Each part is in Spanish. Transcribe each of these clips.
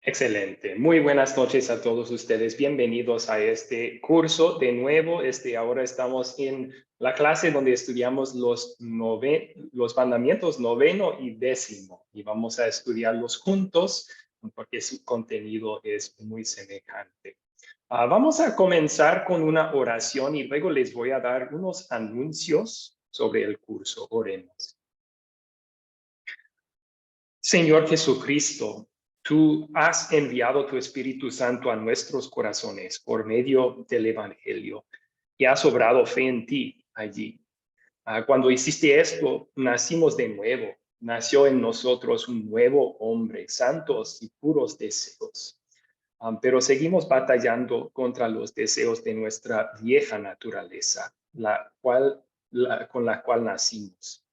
Excelente. Muy buenas noches a todos ustedes. Bienvenidos a este curso. De nuevo, ahora estamos en la clase donde estudiamos los mandamientos noveno y décimo. Y vamos a estudiarlos juntos porque su contenido es muy semejante. Vamos a comenzar con una oración y luego les voy a dar unos anuncios sobre el curso. Oremos. Señor Jesucristo, tú has enviado tu Espíritu Santo a nuestros corazones por medio del Evangelio y has obrado fe en ti allí. Cuando hiciste esto, nacimos de nuevo. Nació en nosotros un nuevo hombre, santos y puros deseos. Pero seguimos batallando contra los deseos de nuestra vieja naturaleza, con la cual nacimos.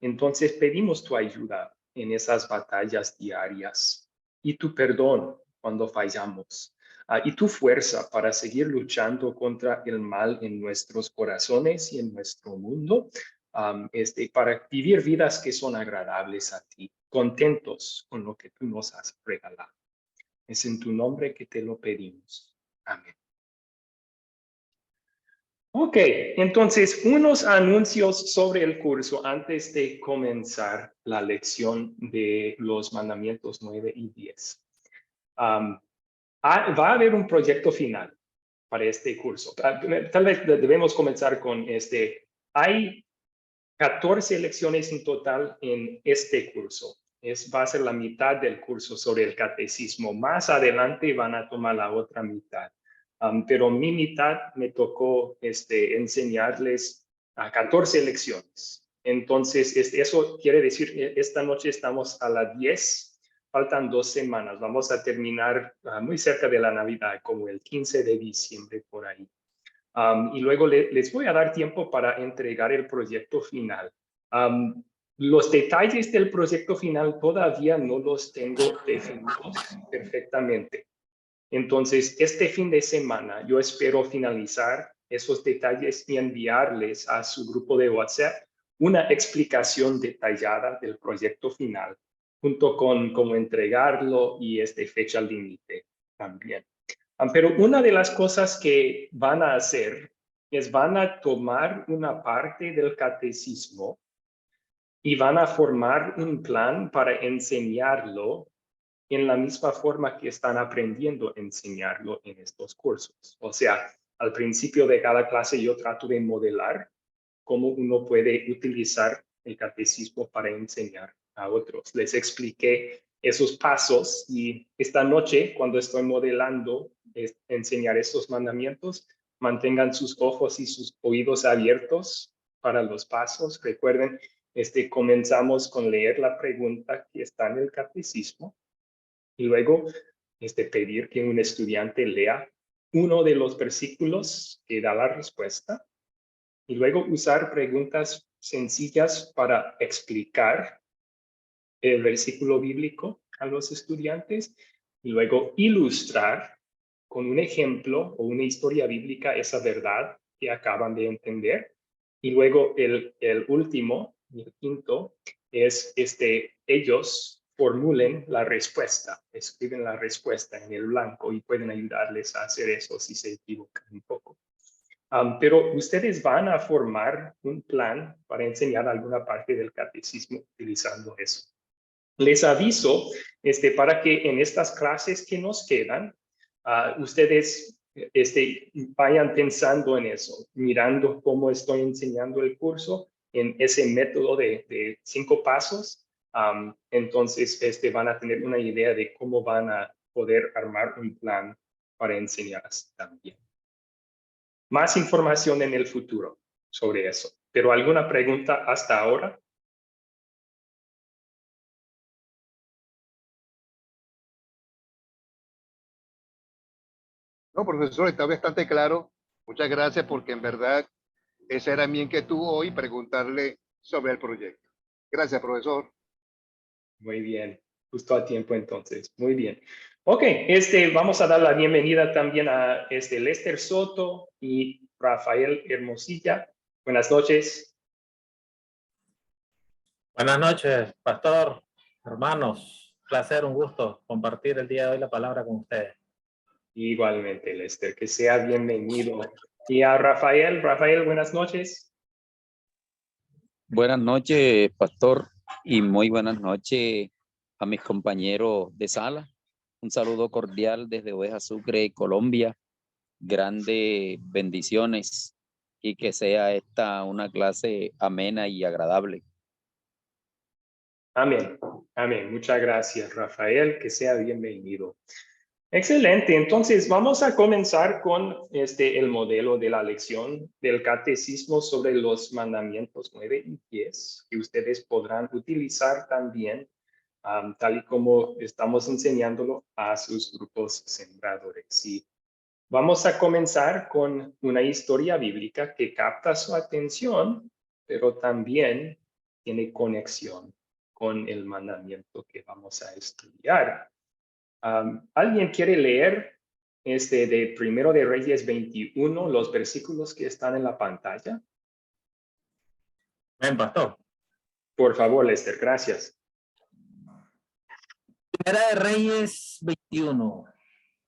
Entonces pedimos tu ayuda en esas batallas diarias y tu perdón cuando fallamos, y tu fuerza para seguir luchando contra el mal en nuestros corazones y en nuestro mundo, para vivir vidas que son agradables a ti, contentos con lo que tú nos has regalado. Es en tu nombre que te lo pedimos. Amén. Ok, entonces unos anuncios sobre el curso antes de comenzar la lección de los mandamientos 9 y 10. Va a haber un proyecto final para este curso. Tal vez debemos comenzar con este. Hay 14 lecciones en total en este curso. Va a ser la mitad del curso sobre el catecismo. Más adelante van a tomar la otra mitad. Pero mi mitad me tocó enseñarles a 14 lecciones. Entonces, eso quiere decir que esta noche estamos a las 10. Faltan 2 semanas. Vamos a terminar muy cerca de la Navidad, como el 15 de diciembre por ahí. Y luego les voy a dar tiempo para entregar el proyecto final. Los detalles del proyecto final todavía no los tengo definidos perfectamente. Entonces, este fin de semana yo espero finalizar esos detalles y enviarles a su grupo de WhatsApp una explicación detallada del proyecto final, junto con cómo entregarlo y fecha límite también. Pero una de las cosas que van a hacer es van a tomar una parte del catecismo y van a formar un plan para enseñarlo en la misma forma que están aprendiendo a enseñarlo en estos cursos. O sea, al principio de cada clase yo trato de modelar cómo uno puede utilizar el catecismo para enseñar a otros. Les expliqué esos pasos y esta noche, cuando estoy modelando enseñar estos mandamientos, mantengan sus ojos y sus oídos abiertos para los pasos. Recuerden, comenzamos con leer la pregunta que está en el catecismo y luego pedir que un estudiante lea uno de los versículos que da la respuesta y luego usar preguntas sencillas para explicar el versículo bíblico a los estudiantes y luego ilustrar con un ejemplo o una historia bíblica esa verdad que acaban de entender. Y luego el último, el quinto, es ellos formulen la respuesta, escriben la respuesta en el blanco y pueden ayudarles a hacer eso si se equivocan un poco. Pero ustedes van a formar un plan para enseñar alguna parte del catecismo utilizando eso. Les aviso para que en estas clases que nos quedan, ustedes vayan pensando en eso, mirando cómo estoy enseñando el curso en ese método de 5 pasos. Entonces, van a tener una idea de cómo van a poder armar un plan para enseñar así también. Más información en el futuro sobre eso. ¿Pero alguna pregunta hasta ahora? No, profesor, está bastante claro. Muchas gracias porque en verdad esa era mi inquietud hoy, preguntarle sobre el proyecto. Gracias, profesor. Muy bien, justo a tiempo entonces. Muy bien. Ok, vamos a dar la bienvenida también a Lester Soto y Rafael Hermosilla. Buenas noches. Buenas noches, pastor, hermanos. placer, un gusto compartir el día de hoy la palabra con ustedes. Igualmente, Lester, que sea bienvenido. Y a Rafael, buenas noches. Buenas noches, pastor, y muy buenas noches a mis compañeros de sala. Un saludo cordial desde Oveja Sucre, Colombia. Grandes bendiciones y que sea esta una clase amena y agradable. Amén. Amén. Muchas gracias, Rafael. Que sea bienvenido. Excelente. Entonces, vamos a comenzar con el modelo de la lección del catecismo sobre los mandamientos 9 y 10, que ustedes podrán utilizar también, tal y como estamos enseñándolo a sus grupos sembradores. Y vamos a comenzar con una historia bíblica que capta su atención, pero también tiene conexión con el mandamiento que vamos a estudiar. ¿Alguien quiere leer de Primero de Reyes 21, los versículos que están en la pantalla? Ven, pastor. Por favor, Lester, gracias. Primera de Reyes 21.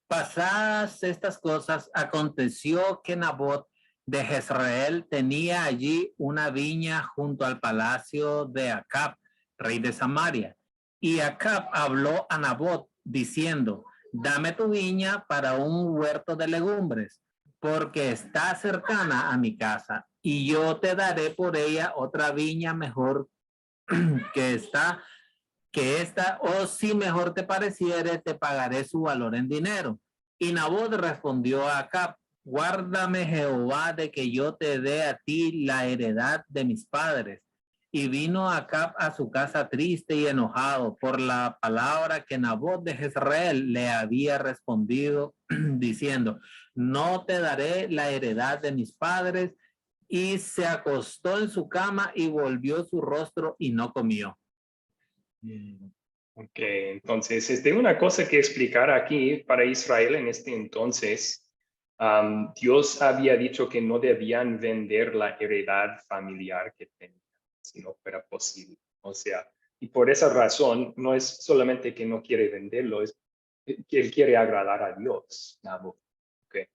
Pasadas estas cosas, aconteció que Nabot de Jezreel tenía allí una viña junto al palacio de Acab, rey de Samaria. Y Acab habló a Nabot diciendo: dame tu viña para un huerto de legumbres, porque está cercana a mi casa, y yo te daré por ella otra viña mejor que esta, o si mejor te pareciere, te pagaré su valor en dinero. Y Nabot respondió a Acab: guárdame Jehová de que yo te dé a ti la heredad de mis padres. Y vino Acab a su casa triste y enojado por la palabra que Nabot de Jezreel le había respondido, diciendo: no te daré la heredad de mis padres. Y se acostó en su cama y volvió su rostro y no comió. Ok, entonces, una cosa que explicar aquí para Israel en este entonces, Dios había dicho que no debían vender la heredad familiar que tenían, si no fuera posible. O sea, y por esa razón, no es solamente que no quiere venderlo, es que él quiere agradar a Dios. Okay.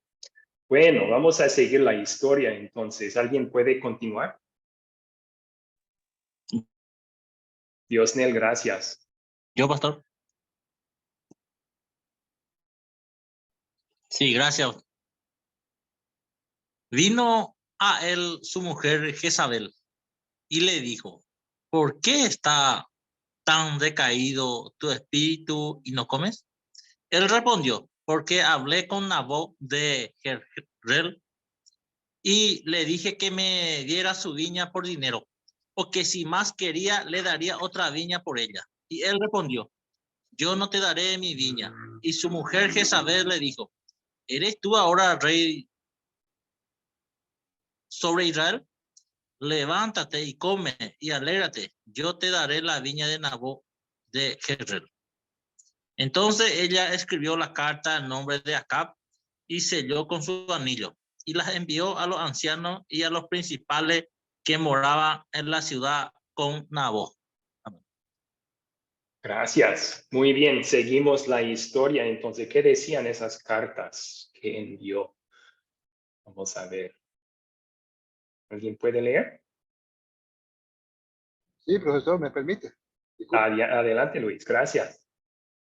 Bueno, vamos a seguir la historia entonces. ¿Alguien puede continuar? Diosnel, gracias. Yo, pastor. Sí, gracias. Vino a él su mujer Jezabel y le dijo: ¿por qué está tan decaído tu espíritu y no comes? Él respondió: porque hablé con Nabot de Jezreel y le dije que me diera su viña por dinero, o que si más quería le daría otra viña por ella. Y él respondió: yo no te daré mi viña. Y su mujer Jezabel le dijo: ¿eres tú ahora rey sobre Israel? Levántate y come y alégrate. Yo te daré la viña de Nabot de Jezreel. Entonces ella escribió la carta en nombre de Acab y selló con su anillo, y las envió a los ancianos y a los principales que moraban en la ciudad con Nabot. Gracias. Muy bien, seguimos la historia. Entonces, ¿qué decían esas cartas que envió? Vamos a ver. ¿Alguien puede leer? Sí, profesor, ¿me permite? Disculpe. Adelante, Luis. Gracias.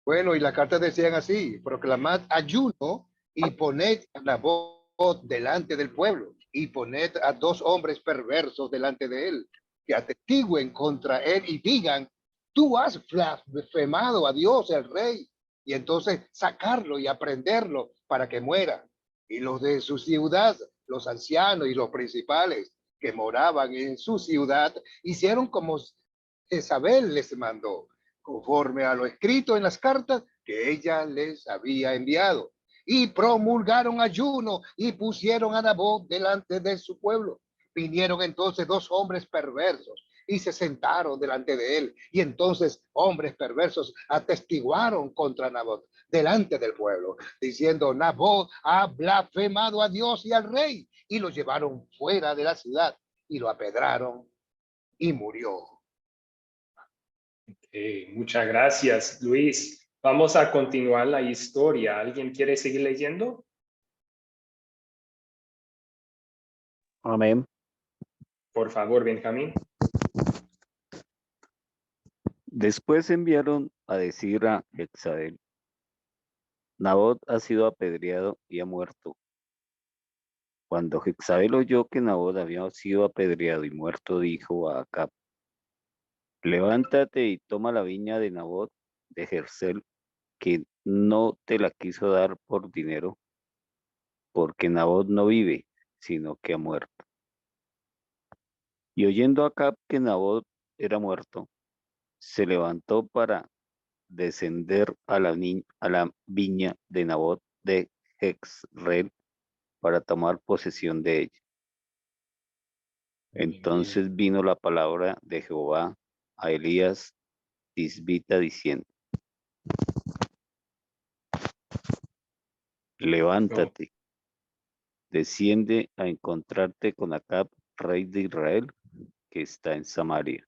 Bueno, y las cartas decían así: proclamad ayuno y poned a Nabot delante del pueblo, y poned a 2 hombres perversos delante de él, que atestiguen contra él y digan: tú has blasfemado a Dios el rey. Y entonces sacarlo y aprenderlo para que muera. Y los de su ciudad, los ancianos y los principales que moraban en su ciudad, hicieron como Jezabel les mandó, conforme a lo escrito en las cartas que ella les había enviado. Y promulgaron ayuno y pusieron a Nabot delante de su pueblo. Vinieron entonces 2 hombres perversos y se sentaron delante de él. Y entonces hombres perversos atestiguaron contra Nabot delante del pueblo, diciendo: Nabot ha blasfemado a Dios y al rey. Y lo llevaron fuera de la ciudad y lo apedraron y murió. Muchas gracias, Luis. Vamos a continuar la historia. ¿Alguien quiere seguir leyendo? Amén. Por favor, Benjamín. Después enviaron a decir a Jezabel: Nabot ha sido apedreado y ha muerto. Cuando Jezabel oyó que Nabot había sido apedreado y muerto, dijo a Acab: levántate y toma la viña de Nabot de Jezreel, que no te la quiso dar por dinero, porque Nabot no vive, sino que ha muerto. Y oyendo Acab que Nabot era muerto, se levantó para descender a la viña de Nabot de Jezreel para tomar posesión de ella. Entonces vino la palabra de Jehová a Elías Tisbita diciendo: levántate, desciende a encontrarte con Acab, rey de Israel, que está en Samaria.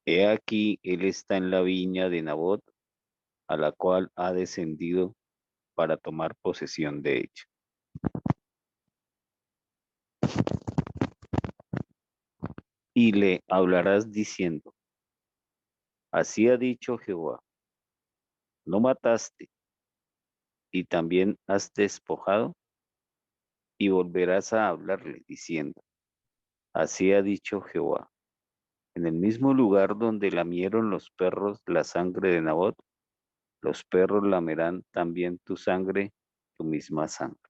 He aquí, él está en la viña de Nabot, a la cual ha descendido para tomar posesión de ella. Y le hablarás diciendo: así ha dicho Jehová, no mataste, y también has despojado. Y volverás a hablarle diciendo: así ha dicho Jehová, en el mismo lugar donde lamieron los perros la sangre de Nabot, los perros lamerán también tu sangre, tu misma sangre.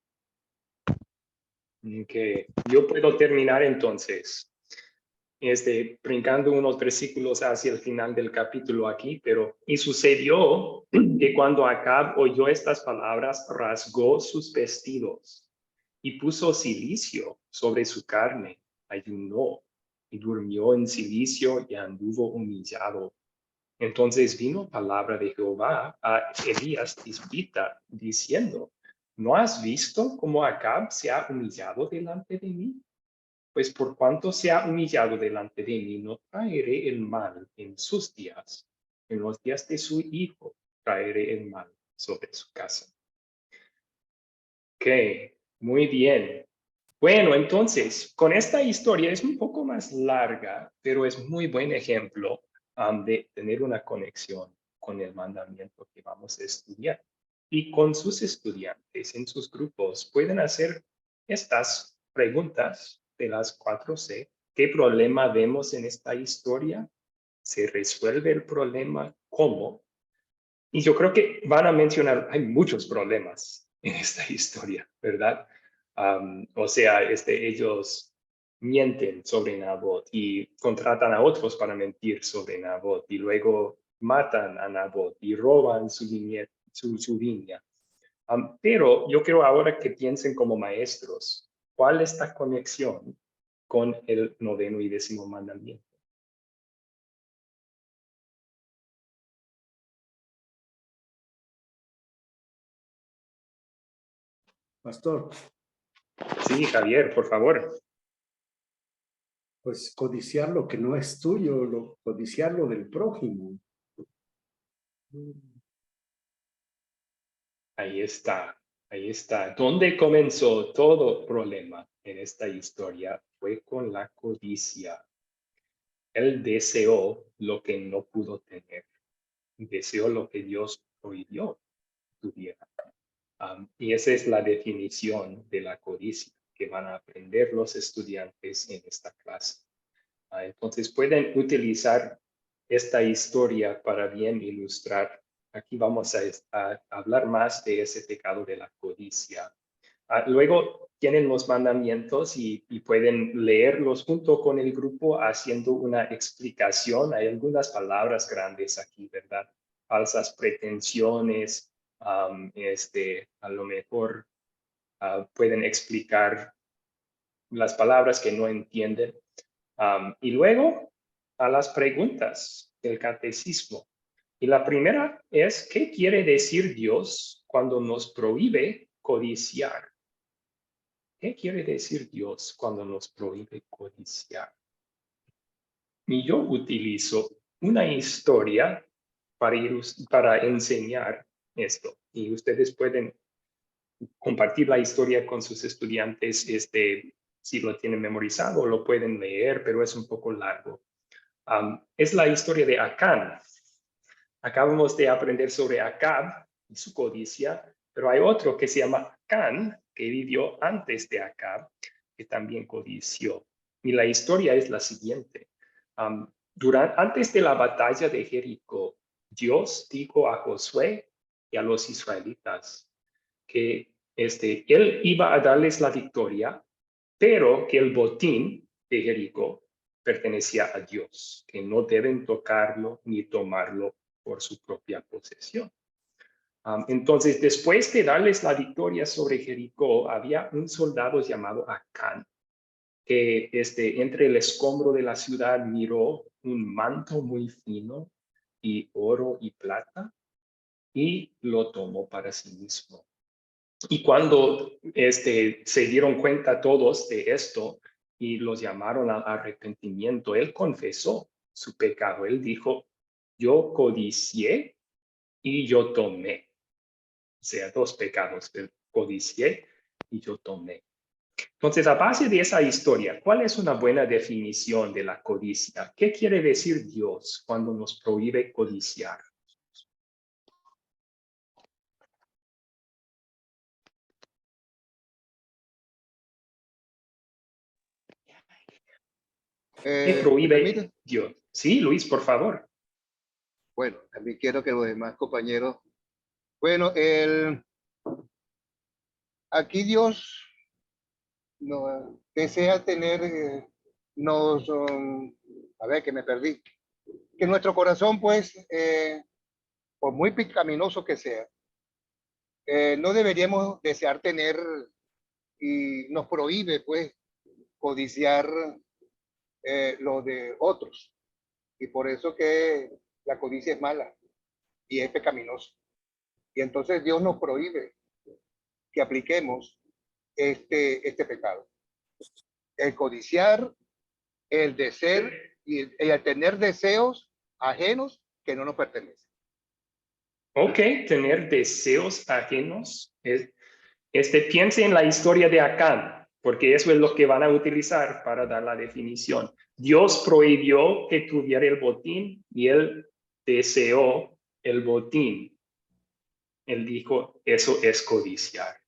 Que yo puedo terminar entonces, brincando unos versículos hacia el final del capítulo aquí, pero y sucedió que cuando Acab oyó estas palabras, rasgó sus vestidos y puso cilicio sobre su carne, ayunó y durmió en cilicio y anduvo humillado. Entonces vino palabra de Jehová a Elías Tisbita, diciendo: ¿no has visto cómo Acab se ha humillado delante de mí? Pues por cuanto se ha humillado delante de mí, no traeré el mal en sus días. En los días de su hijo traeré el mal sobre su casa. Ok, muy bien. Bueno, entonces, con esta historia es un poco más larga, pero es muy buen ejemplo de tener una conexión con el mandamiento que vamos a estudiar. Y con sus estudiantes en sus grupos pueden hacer estas preguntas de las 4C. ¿Qué problema vemos en esta historia? ¿Se resuelve el problema? ¿Cómo? Y yo creo que van a mencionar, hay muchos problemas en esta historia, ¿verdad? O sea, ellos mienten sobre Nabot y contratan a otros para mentir sobre Nabot y luego matan a Nabot y roban su viña. Pero yo quiero ahora que piensen como maestros, ¿cuál es la conexión con el 9º y 10º mandamiento? Pastor, Sí, Javier, por favor. pues codiciar lo que no es tuyo, codiciar lo del prójimo. Ahí está, ahí está. ¿Dónde comenzó todo problema en esta historia? Fue con la codicia. Él deseó lo que no pudo tener. Deseó lo que Dios prohibió que tuviera. Y esa es la definición de la codicia que van a aprender los estudiantes en esta clase. Entonces pueden utilizar esta historia para bien ilustrar. Aquí vamos a hablar más de ese pecado de la codicia. Luego tienen los mandamientos y pueden leerlos junto con el grupo haciendo una explicación. Hay algunas palabras grandes aquí, ¿verdad? Falsas pretensiones, a lo mejor pueden explicar las palabras que no entienden. Y luego a las preguntas del catecismo. Y la primera es, ¿qué quiere decir Dios cuando nos prohíbe codiciar? ¿Qué quiere decir Dios cuando nos prohíbe codiciar? Y yo utilizo una historia para enseñar esto. Y ustedes pueden compartir la historia con sus estudiantes si lo tienen memorizado, lo pueden leer, pero es un poco largo. Es la historia de Acán. Acabamos de aprender sobre Acab y su codicia, pero hay otro que se llama Acán, que vivió antes de Acab, que también codició. Y la historia es la siguiente. Antes de la batalla de Jericó, Dios dijo a Josué y a los israelitas que él iba a darles la victoria, pero que el botín de Jericó pertenecía a Dios, que no deben tocarlo ni tomarlo por su propia posesión. Entonces, después de darles la victoria sobre Jericó, había un soldado llamado Acán, que entre el escombro de la ciudad miró un manto muy fino y oro y plata y lo tomó para sí mismo. Y cuando se dieron cuenta todos de esto y los llamaron al arrepentimiento, él confesó su pecado. Él dijo, yo codicié y yo tomé. O sea, dos pecados, codicié y yo tomé. Entonces, a base de esa historia, ¿cuál es una buena definición de la codicia? ¿Qué quiere decir Dios cuando nos prohíbe codiciar? ¿Qué ¿Me prohíbe permite? Dios? Sí, Luis, por favor. Bueno, también quiero que los demás compañeros. Bueno, aquí Dios no, desea tener, a ver que me perdí, que nuestro corazón, pues, por muy pecaminoso que sea, no deberíamos desear tener y nos prohíbe, pues, codiciar lo de otros. Y por eso que la codicia es mala y es pecaminosa. Y entonces Dios nos prohíbe que apliquemos este pecado. El codiciar, el desear y el tener deseos ajenos que no nos pertenecen. Ok, tener deseos ajenos. Piense en la historia de Acán, porque eso es lo que van a utilizar para dar la definición. Dios prohibió que tuviera el botín y él deseó el botín. Él dijo, eso es codiciar.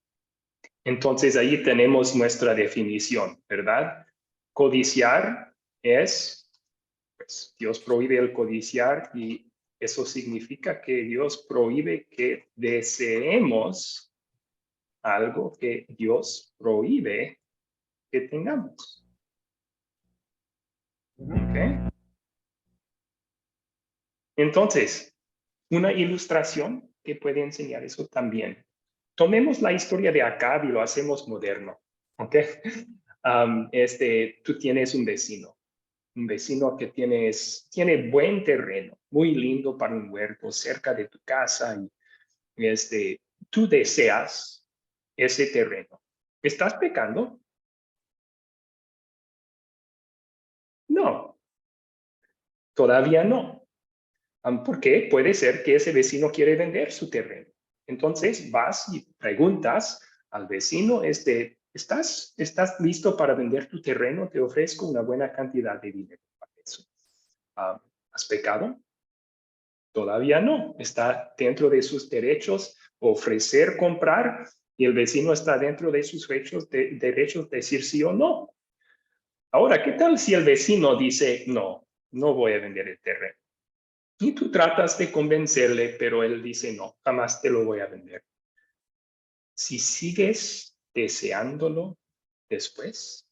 Entonces ahí tenemos nuestra definición, ¿verdad? Codiciar es, pues Dios prohíbe el codiciar y eso significa que Dios prohíbe que deseemos algo que Dios prohíbe que tengamos. ¿Ok? Entonces, una ilustración que puede enseñar eso también. Tomemos la historia de Acab y lo hacemos moderno. ¿Ok? Tú tienes un vecino que tiene buen terreno, muy lindo para un huerto cerca de tu casa y tú deseas ese terreno. ¿Estás pecando? No, todavía no. Porque puede ser que ese vecino quiere vender su terreno. Entonces vas y preguntas al vecino, ¿estás listo para vender tu terreno? Te ofrezco una buena cantidad de dinero para eso. ¿Has pecado? Todavía no. Está dentro de sus derechos ofrecer, comprar, y el vecino está dentro de sus derechos decir sí o no. Ahora, ¿qué tal si el vecino dice, no, no voy a vender el terreno? Y tú tratas de convencerle, pero él dice, no, jamás te lo voy a vender. Si sigues deseándolo después,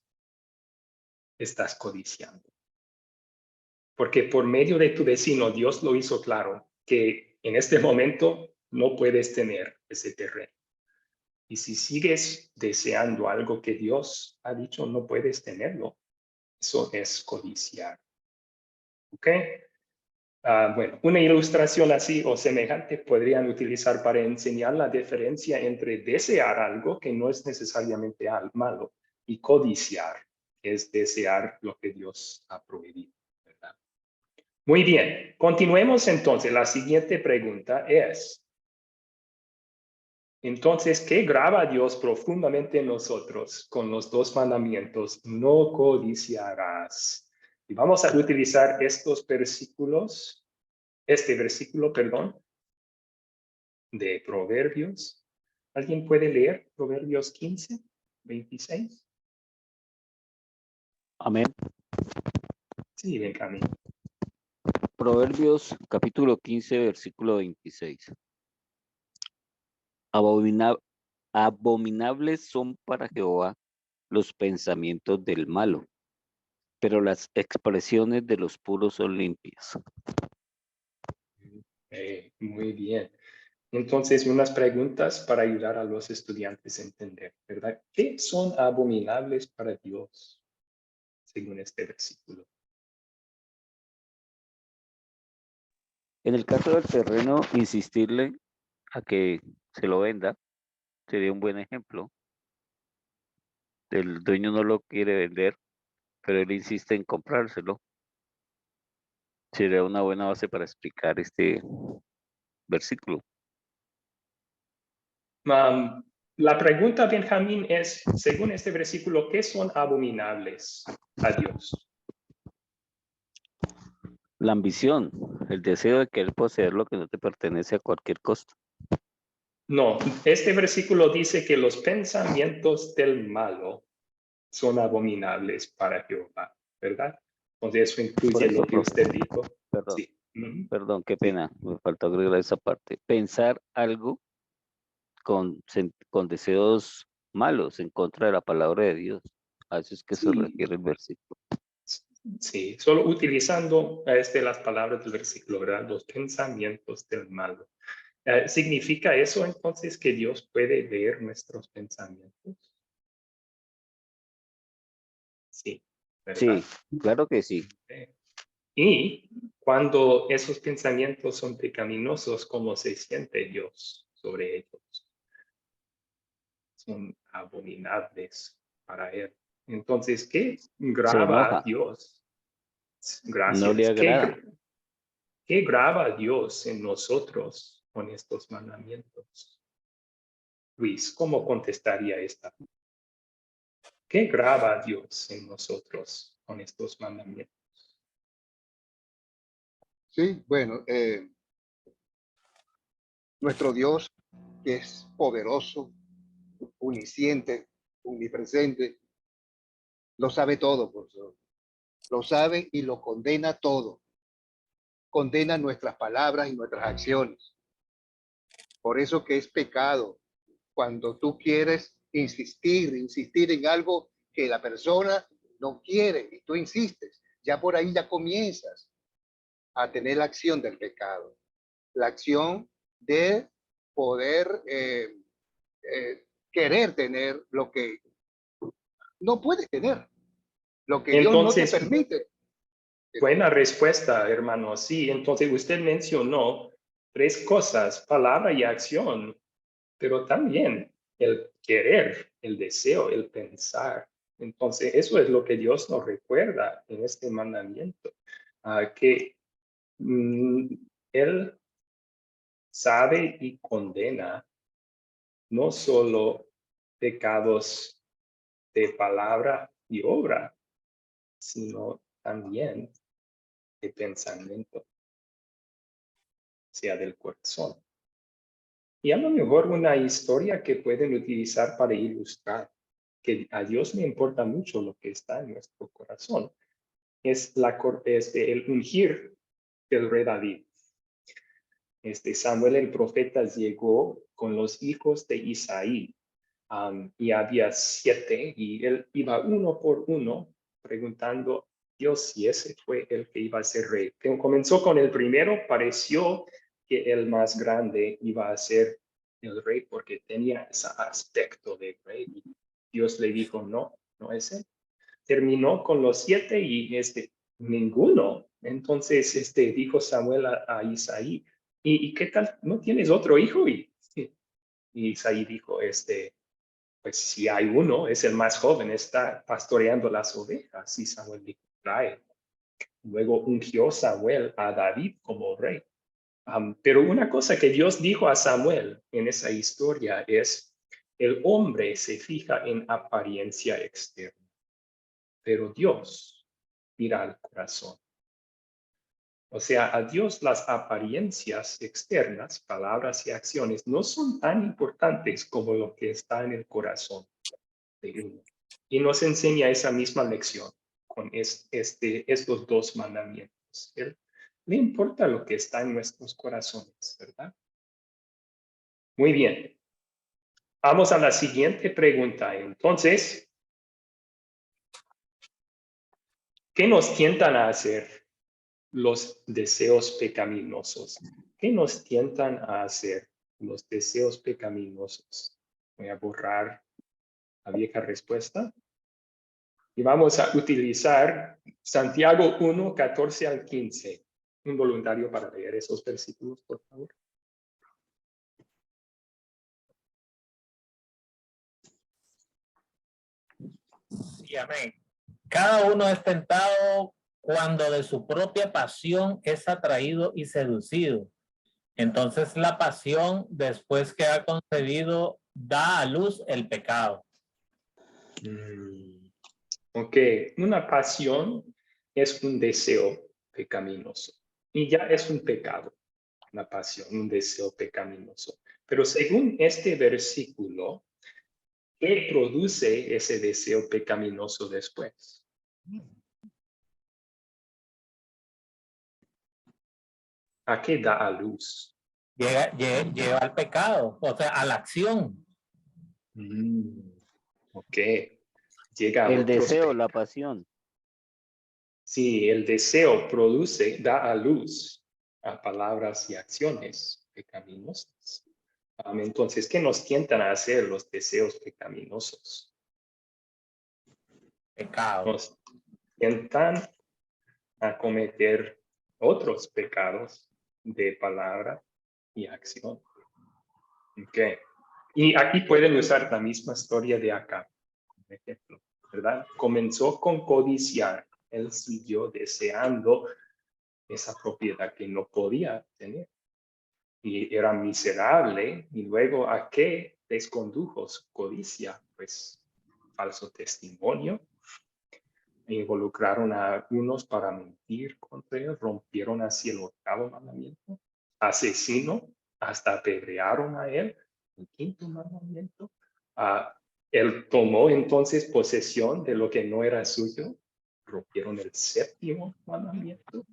estás codiciando. Porque por medio de tu vecino, Dios lo hizo claro que en este momento no puedes tener ese terreno. Y si sigues deseando algo que Dios ha dicho no puedes tenerlo, eso es codiciar. ¿Ok? Bueno, una ilustración así o semejante podrían utilizar para enseñar la diferencia entre desear algo que no es necesariamente malo y codiciar, que es desear lo que Dios ha prohibido, ¿verdad? Muy bien, continuemos entonces. La siguiente pregunta es, entonces, ¿qué graba Dios profundamente en nosotros con los dos mandamientos? No codiciarás. Y vamos a utilizar estos versículos, este versículo, perdón, de Proverbios. ¿Alguien puede leer Proverbios 15, 26? Amén. Sí, Benjamín. Proverbios capítulo 15, versículo 26. Abominables son para Jehová los pensamientos del malo, pero las expresiones de los puros son limpias. Muy bien. Entonces, unas preguntas para ayudar a los estudiantes a entender, ¿verdad? ¿Qué son abominables para Dios, según este versículo? En el caso del terreno, insistirle a que se lo venda sería un buen ejemplo. El dueño no lo quiere vender, pero él insiste en comprárselo. Sería una buena base para explicar este versículo. La pregunta, Benjamín, es, según este versículo, ¿qué son abominables a Dios? La ambición, el deseo de querer poseer lo que no te pertenece a cualquier costo. No, este versículo dice que los pensamientos del malo son abominables para Jehová, ¿verdad? Entonces eso Por incluye eso, lo que profe, usted dijo. perdón, Sí. Ujú. perdón, qué Sí. pena, me faltó agregar esa parte. Pensar algo con deseos malos en contra de la palabra de Dios. A eso es que se Sí. refiere el versículo. Sí, solo utilizando las palabras del versículo, ¿verdad? Los pensamientos del malo. ¿Significa eso entonces que Dios puede ver nuestros pensamientos? Sí, ¿verdad? Sí, claro que sí. Y cuando esos pensamientos son pecaminosos, ¿cómo se siente Dios sobre ellos? Son abominables para Él. Entonces, ¿qué Se graba enoja, Dios? no le Gracias. agrada. ¿Qué graba Dios en nosotros con estos mandamientos? Luis, ¿cómo contestaría esta? ¿Qué graba Dios en nosotros con estos mandamientos? Sí, bueno, nuestro Dios, que es poderoso, omnisciente, omnipresente, lo sabe todo, profesor. Lo sabe y lo condena todo. Condena nuestras palabras y nuestras acciones. Por eso que es pecado cuando tú quieres insistir en algo que la persona no quiere y tú insistes. Ya por ahí ya comienzas a tener la acción del pecado. La acción de poder querer tener lo que no puedes tener, lo que Dios no te Entonces, permite. buena respuesta, hermano. Sí, entonces usted mencionó tres cosas, palabra y acción, pero también el querer, el deseo, el pensar. Entonces, eso es lo que Dios nos recuerda en este mandamiento, que Él sabe y condena no solo pecados de palabra y obra, sino también de pensamiento, sea del corazón. Y a lo mejor una historia que pueden utilizar para ilustrar que a Dios le importa mucho lo que está en nuestro corazón es el ungir del rey David. Samuel el profeta llegó con los hijos de Isaí y había 7 y él iba uno por uno preguntando Dios si ese fue el que iba a ser rey. Comenzó con el primero, pareció que el más grande iba a ser el rey porque tenía ese aspecto de rey. Y Dios le dijo, no, no es él. Terminó con los 7 y ninguno. Entonces dijo Samuel a Isaí, ¿Y qué tal? ¿No tienes otro hijo? Y Isaí dijo, pues si hay uno, es el más joven, está pastoreando las ovejas. Y Samuel dijo, trae. Luego ungió Samuel a David como rey. Pero una cosa que Dios dijo a Samuel en esa historia es, el hombre se fija en apariencia externa, pero Dios mira al corazón. O sea, a Dios las apariencias externas, palabras y acciones, no son tan importantes como lo que está en el corazón de uno. Y nos enseña esa misma lección con estos dos mandamientos. Le importa lo que está en nuestros corazones, ¿verdad? Muy bien. Vamos a la siguiente pregunta. Entonces, ¿qué nos tientan a hacer los deseos pecaminosos? ¿Qué nos tientan a hacer los deseos pecaminosos? Voy a borrar la vieja respuesta. Y vamos a utilizar Santiago 1, 14 al 15. Un voluntario para leer esos versículos, por favor. Sí, amén. Cada uno es tentado cuando de su propia pasión es atraído y seducido. Entonces la pasión, después que ha concebido, da a luz el pecado. Ok, una pasión es un deseo pecaminoso. Y ya es un pecado, una pasión, un deseo pecaminoso. Pero según este versículo, ¿qué produce ese deseo pecaminoso después? ¿A qué da a luz? Lleva al pecado, o sea, a la acción. Ok. Llega a El otros deseo, pecados. la pasión. Sí, el deseo da a luz a palabras y acciones pecaminosas. Entonces, ¿qué nos tientan a hacer los deseos pecaminosos? Pecado. Nos tientan a cometer otros pecados de palabra y acción. Ok. Y aquí pueden usar la misma historia de acá, por ejemplo, ¿verdad? Comenzó con codiciar. Él siguió deseando esa propiedad que no podía tener. Y era miserable. Y luego, ¿a qué les condujo su codicia? Pues falso testimonio. Involucraron a unos para mentir contra él, rompieron así el 8º mandamiento. Asesino, hasta apedrearon a él, el 5º mandamiento. Él tomó entonces posesión de lo que no era suyo, rompieron el 7º mandamiento.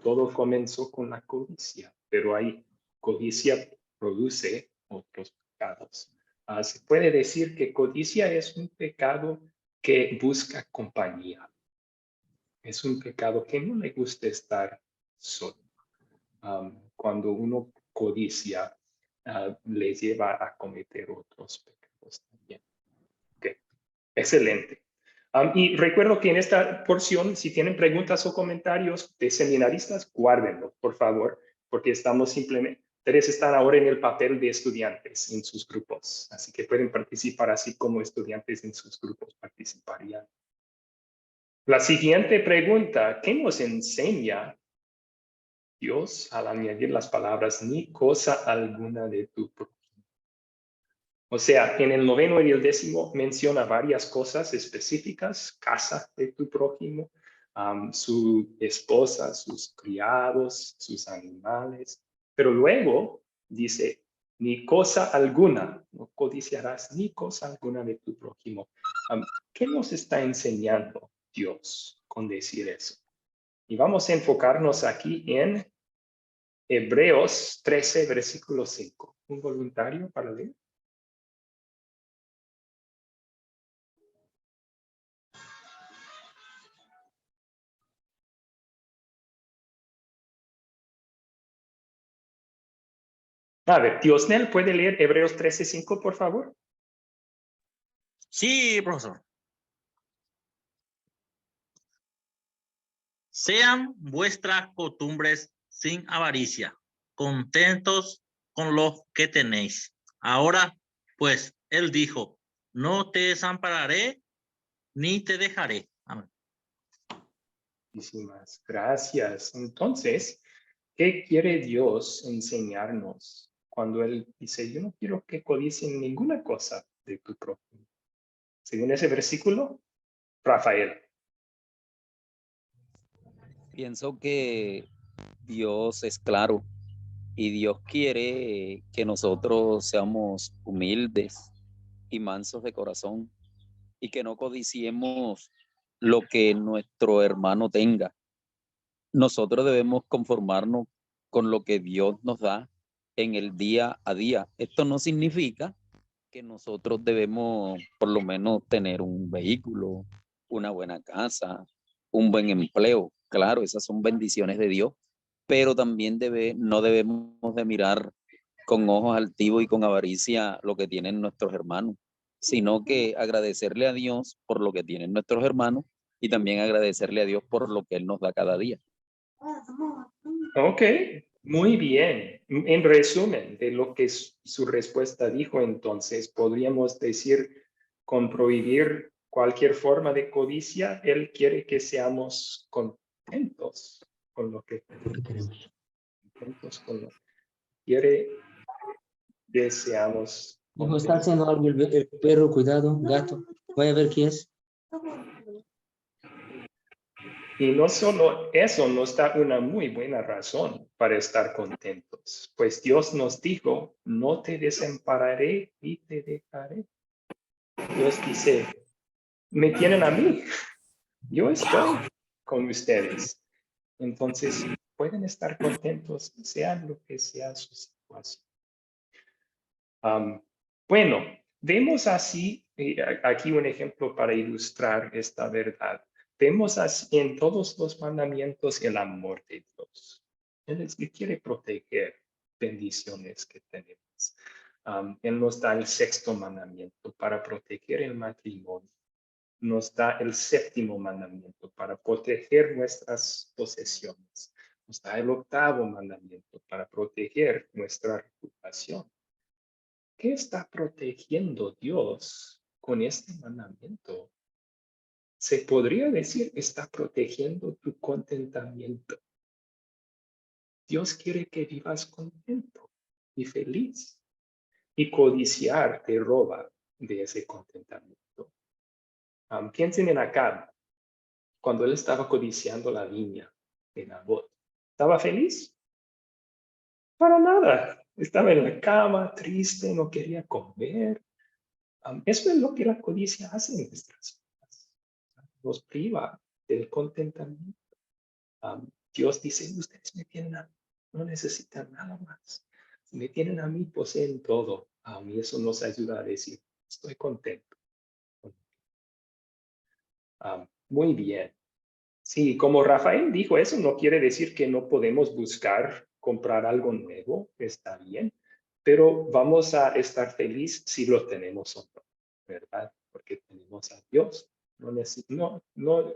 Todo comenzó con la codicia, pero ahí codicia produce otros pecados. Se puede decir que codicia es un pecado que busca compañía. Es un pecado que no le gusta estar solo. Cuando uno codicia, le lleva a cometer otros pecados también. Okay. Excelente. Y recuerdo que en esta porción, si tienen preguntas o comentarios de seminaristas, guárdenlo, por favor, porque ustedes están ahora en el papel de estudiantes en sus grupos, así que pueden participar así como estudiantes en sus grupos participarían. La siguiente pregunta, ¿qué nos enseña Dios al añadir las palabras ni cosa alguna de tu prójimo? O sea, en el 9º y el 10º menciona varias cosas específicas, casa de tu prójimo, su esposa, sus criados, sus animales, pero luego dice, ni cosa alguna, no codiciarás ni cosa alguna de tu prójimo. ¿Qué nos está enseñando Dios con decir eso? Y vamos a enfocarnos aquí en Hebreos 13, versículo 5. ¿Un voluntario para leer? A ver, Diosnel, ¿puede leer Hebreos 13:5, por favor? Sí, profesor. Sean vuestras costumbres sin avaricia, contentos con lo que tenéis. Ahora, pues, él dijo, no te desampararé ni te dejaré. Amén. Muchísimas gracias. Entonces, ¿qué quiere Dios enseñarnos cuando Él dice, yo no quiero que codicien ninguna cosa de tu prójimo? Según ese versículo, Rafael. Pienso que Dios es claro y Dios quiere que nosotros seamos humildes y mansos de corazón y que no codiciemos lo que nuestro hermano tenga. Nosotros debemos conformarnos con lo que Dios nos da en el día a día. Esto no significa que nosotros debemos por lo menos tener un vehículo, una buena casa, un buen empleo. Claro, esas son bendiciones de Dios, pero también no debemos de mirar con ojos altivos y con avaricia lo que tienen nuestros hermanos, sino que agradecerle a Dios por lo que tienen nuestros hermanos y también agradecerle a Dios por lo que Él nos da cada día. Ok, muy bien. En resumen de lo que su respuesta dijo, entonces, podríamos decir, con prohibir cualquier forma de codicia, Él quiere que seamos contentos con lo que tenemos. Contentos con lo que quiere que seamos Hijo, está contentos. haciendo algo el perro, cuidado, gato. Voy a ver qué es. Y no solo eso, nos da una muy buena razón para estar contentos, pues Dios nos dijo, no te desampararé ni te dejaré. Dios dice, me tienen a mí, yo estoy con ustedes. Entonces, pueden estar contentos, sean lo que sea su situación. Bueno, vemos así, aquí un ejemplo para ilustrar esta verdad. Vemos así en todos los mandamientos el amor de Dios. Él es que quiere proteger bendiciones que tenemos. Él nos da el sexto mandamiento para proteger el matrimonio. Nos da el séptimo mandamiento para proteger nuestras posesiones. Nos da el octavo mandamiento para proteger nuestra reputación. ¿Qué está protegiendo Dios con este mandamiento? Se podría decir que está protegiendo tu contentamiento. Dios quiere que vivas contento y feliz. Y codiciar te roba de ese contentamiento. Piensen en Acab, cuando él estaba codiciando la viña de Nabot. ¿Estaba feliz? Para nada. Estaba en la cama, triste, no quería comer. Eso es lo que la codicia hace en nuestras vidas. Nos priva del contentamiento. Dios dice, ustedes me tienen a mí, no necesitan nada más. Si me tienen a mí, poseen todo. Y eso nos ayuda a decir, estoy contento. Muy bien. Sí, como Rafael dijo, eso no quiere decir que no podemos buscar comprar algo nuevo, está bien, pero vamos a estar felices si lo tenemos o no, ¿verdad? Porque tenemos a Dios.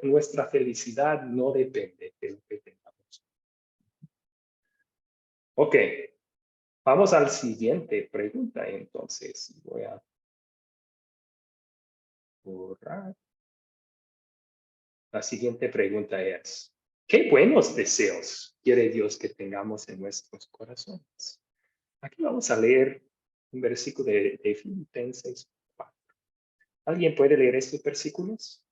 Nuestra felicidad no depende de lo que tengamos. Ok, vamos a la siguiente pregunta entonces. Voy a borrar. La siguiente pregunta es, ¿qué buenos deseos quiere Dios que tengamos en nuestros corazones? Aquí vamos a leer un versículo de Filipenses 4. ¿Alguien puede leer estos versículos?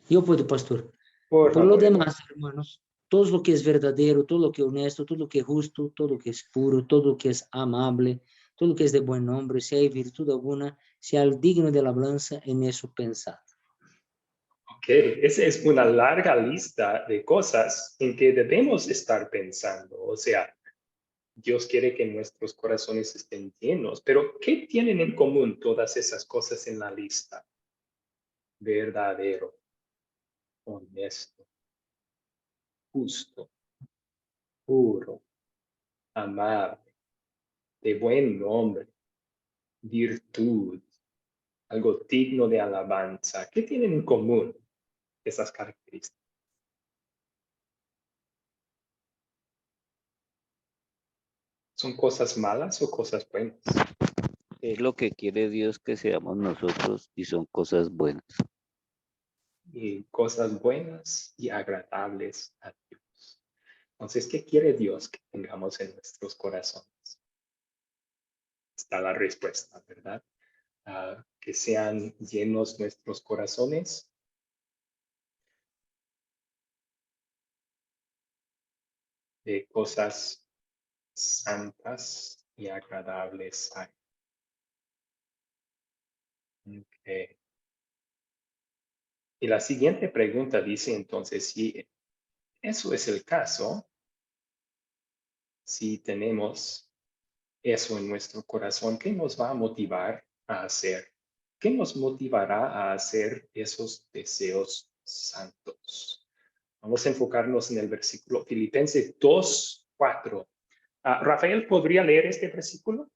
Yo puedo, pastor. Por Por lo favor. demás, hermanos, todo lo que es verdadero, todo lo que es honesto, todo lo que es justo, todo lo que es puro, todo lo que es amable, todo lo que es de buen nombre, si hay virtud alguna, sea digno de alabanza, en eso pensad. Ok, esa es una larga lista de cosas en que debemos estar pensando. O sea, Dios quiere que nuestros corazones estén llenos, pero ¿qué tienen en común todas esas cosas en la lista? Verdadero, honesto, justo, puro, amable, de buen nombre, virtud, algo digno de alabanza. ¿Qué tienen en común esas características? ¿Son cosas malas o cosas buenas? Es lo que quiere Dios que seamos nosotros y son cosas buenas. y cosas buenas y agradables a Dios. Entonces, ¿qué quiere Dios que tengamos en nuestros corazones? Está la respuesta, ¿verdad? Que sean llenos nuestros corazones de cosas santas y agradables a Él. Okay. Y la siguiente pregunta dice entonces, si eso es el caso, si tenemos eso en nuestro corazón, ¿qué nos va a motivar a hacer? ¿Qué nos motivará a hacer esos deseos santos? Vamos a enfocarnos en el versículo Filipenses 2:4. Rafael, ¿podría leer este versículo?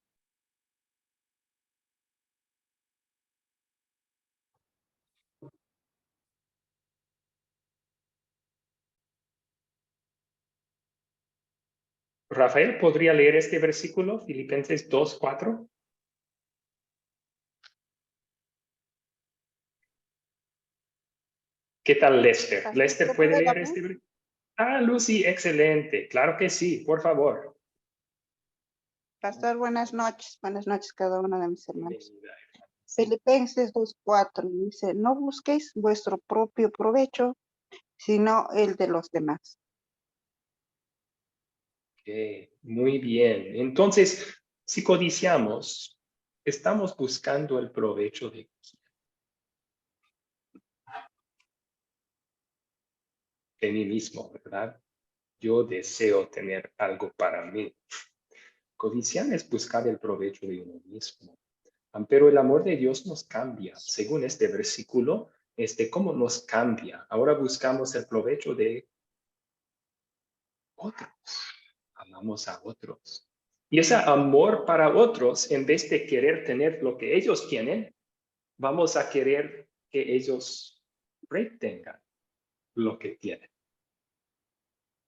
Rafael, ¿podría leer este versículo? Filipenses 2:4. ¿Qué tal, Lester? ¿Lester puede leer este versículo? Lucy, excelente. Claro que sí, por favor. Pastor, buenas noches cada uno de mis hermanos. Filipenses 2:4 dice, no busquéis vuestro propio provecho, sino el de los demás. Okay, muy bien. Entonces, si codiciamos, estamos buscando el provecho de mí mismo, ¿verdad? Yo deseo tener algo para mí. Codiciar es buscar el provecho de uno mismo. Pero el amor de Dios nos cambia. Según este versículo, ¿cómo nos cambia? Ahora buscamos el provecho de otros. Amamos a otros. Y ese amor para otros, en vez de querer tener lo que ellos tienen, vamos a querer que ellos retengan lo que tienen.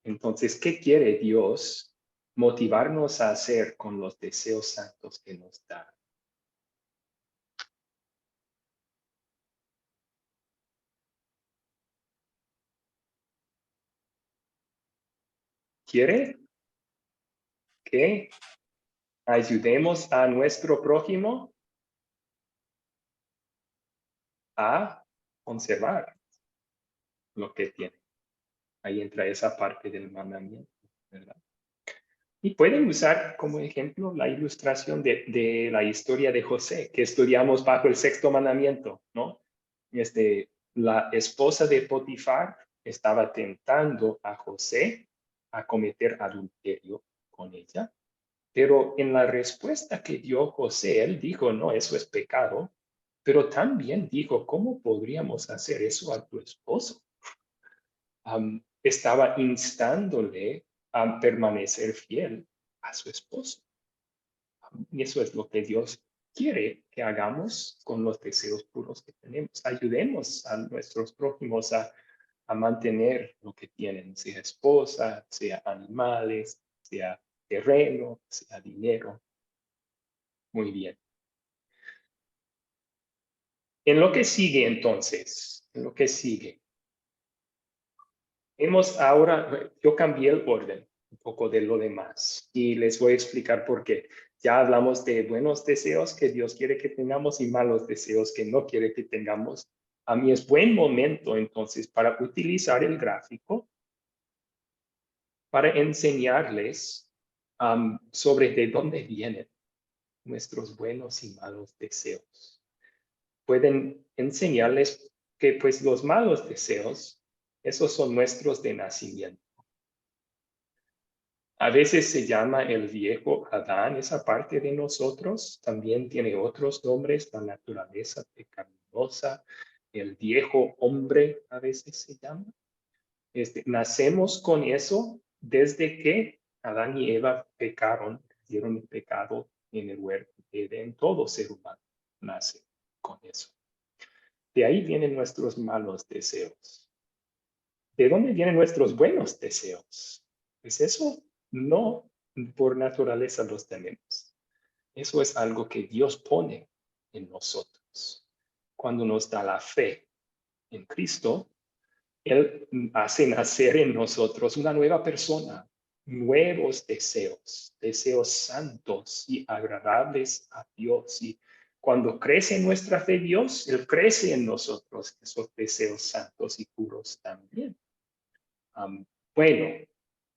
Entonces, ¿qué quiere Dios motivarnos a hacer con los deseos santos que nos da? ¿Quiere que ayudemos a nuestro prójimo a conservar lo que tiene? Ahí entra esa parte del mandamiento, ¿verdad? Y pueden usar como ejemplo la ilustración de la historia de José, que estudiamos bajo el sexto mandamiento, ¿no? La esposa de Potifar estaba tentando a José a cometer adulterio con ella, pero en la respuesta que dio José, él dijo, no, eso es pecado, pero también dijo, ¿cómo podríamos hacer eso a tu esposo? Estaba instándole a permanecer fiel a su esposo. Y eso es lo que Dios quiere que hagamos con los deseos puros que tenemos. Ayudemos a nuestros prójimos a mantener lo que tienen, sea esposa, sea animales, sea terreno, sea dinero. Muy bien. En lo que sigue entonces, en lo que sigue, yo cambié el orden un poco de lo demás y les voy a explicar por qué. Ya hablamos de buenos deseos que Dios quiere que tengamos y malos deseos que no quiere que tengamos. A mí es buen momento entonces para utilizar el gráfico para enseñarles sobre de dónde vienen nuestros buenos y malos deseos. Pueden enseñarles que pues los malos deseos, esos son nuestros de nacimiento. A veces se llama el viejo Adán, esa parte de nosotros, también tiene otros nombres, la naturaleza pecaminosa, el viejo hombre a veces se llama. Nacemos con eso desde que Adán y Eva pecaron, dieron el pecado en el huerto de Edén. Todo ser humano nace con eso. De ahí vienen nuestros malos deseos. ¿De dónde vienen nuestros buenos deseos? Pues eso no por naturaleza los tenemos. Eso es algo que Dios pone en nosotros cuando nos da la fe en Cristo, Él hace nacer en nosotros una nueva persona, nuevos deseos, deseos santos y agradables a Dios. Y cuando crece nuestra fe en Dios, Él crece en nosotros esos deseos santos y puros también. Bueno,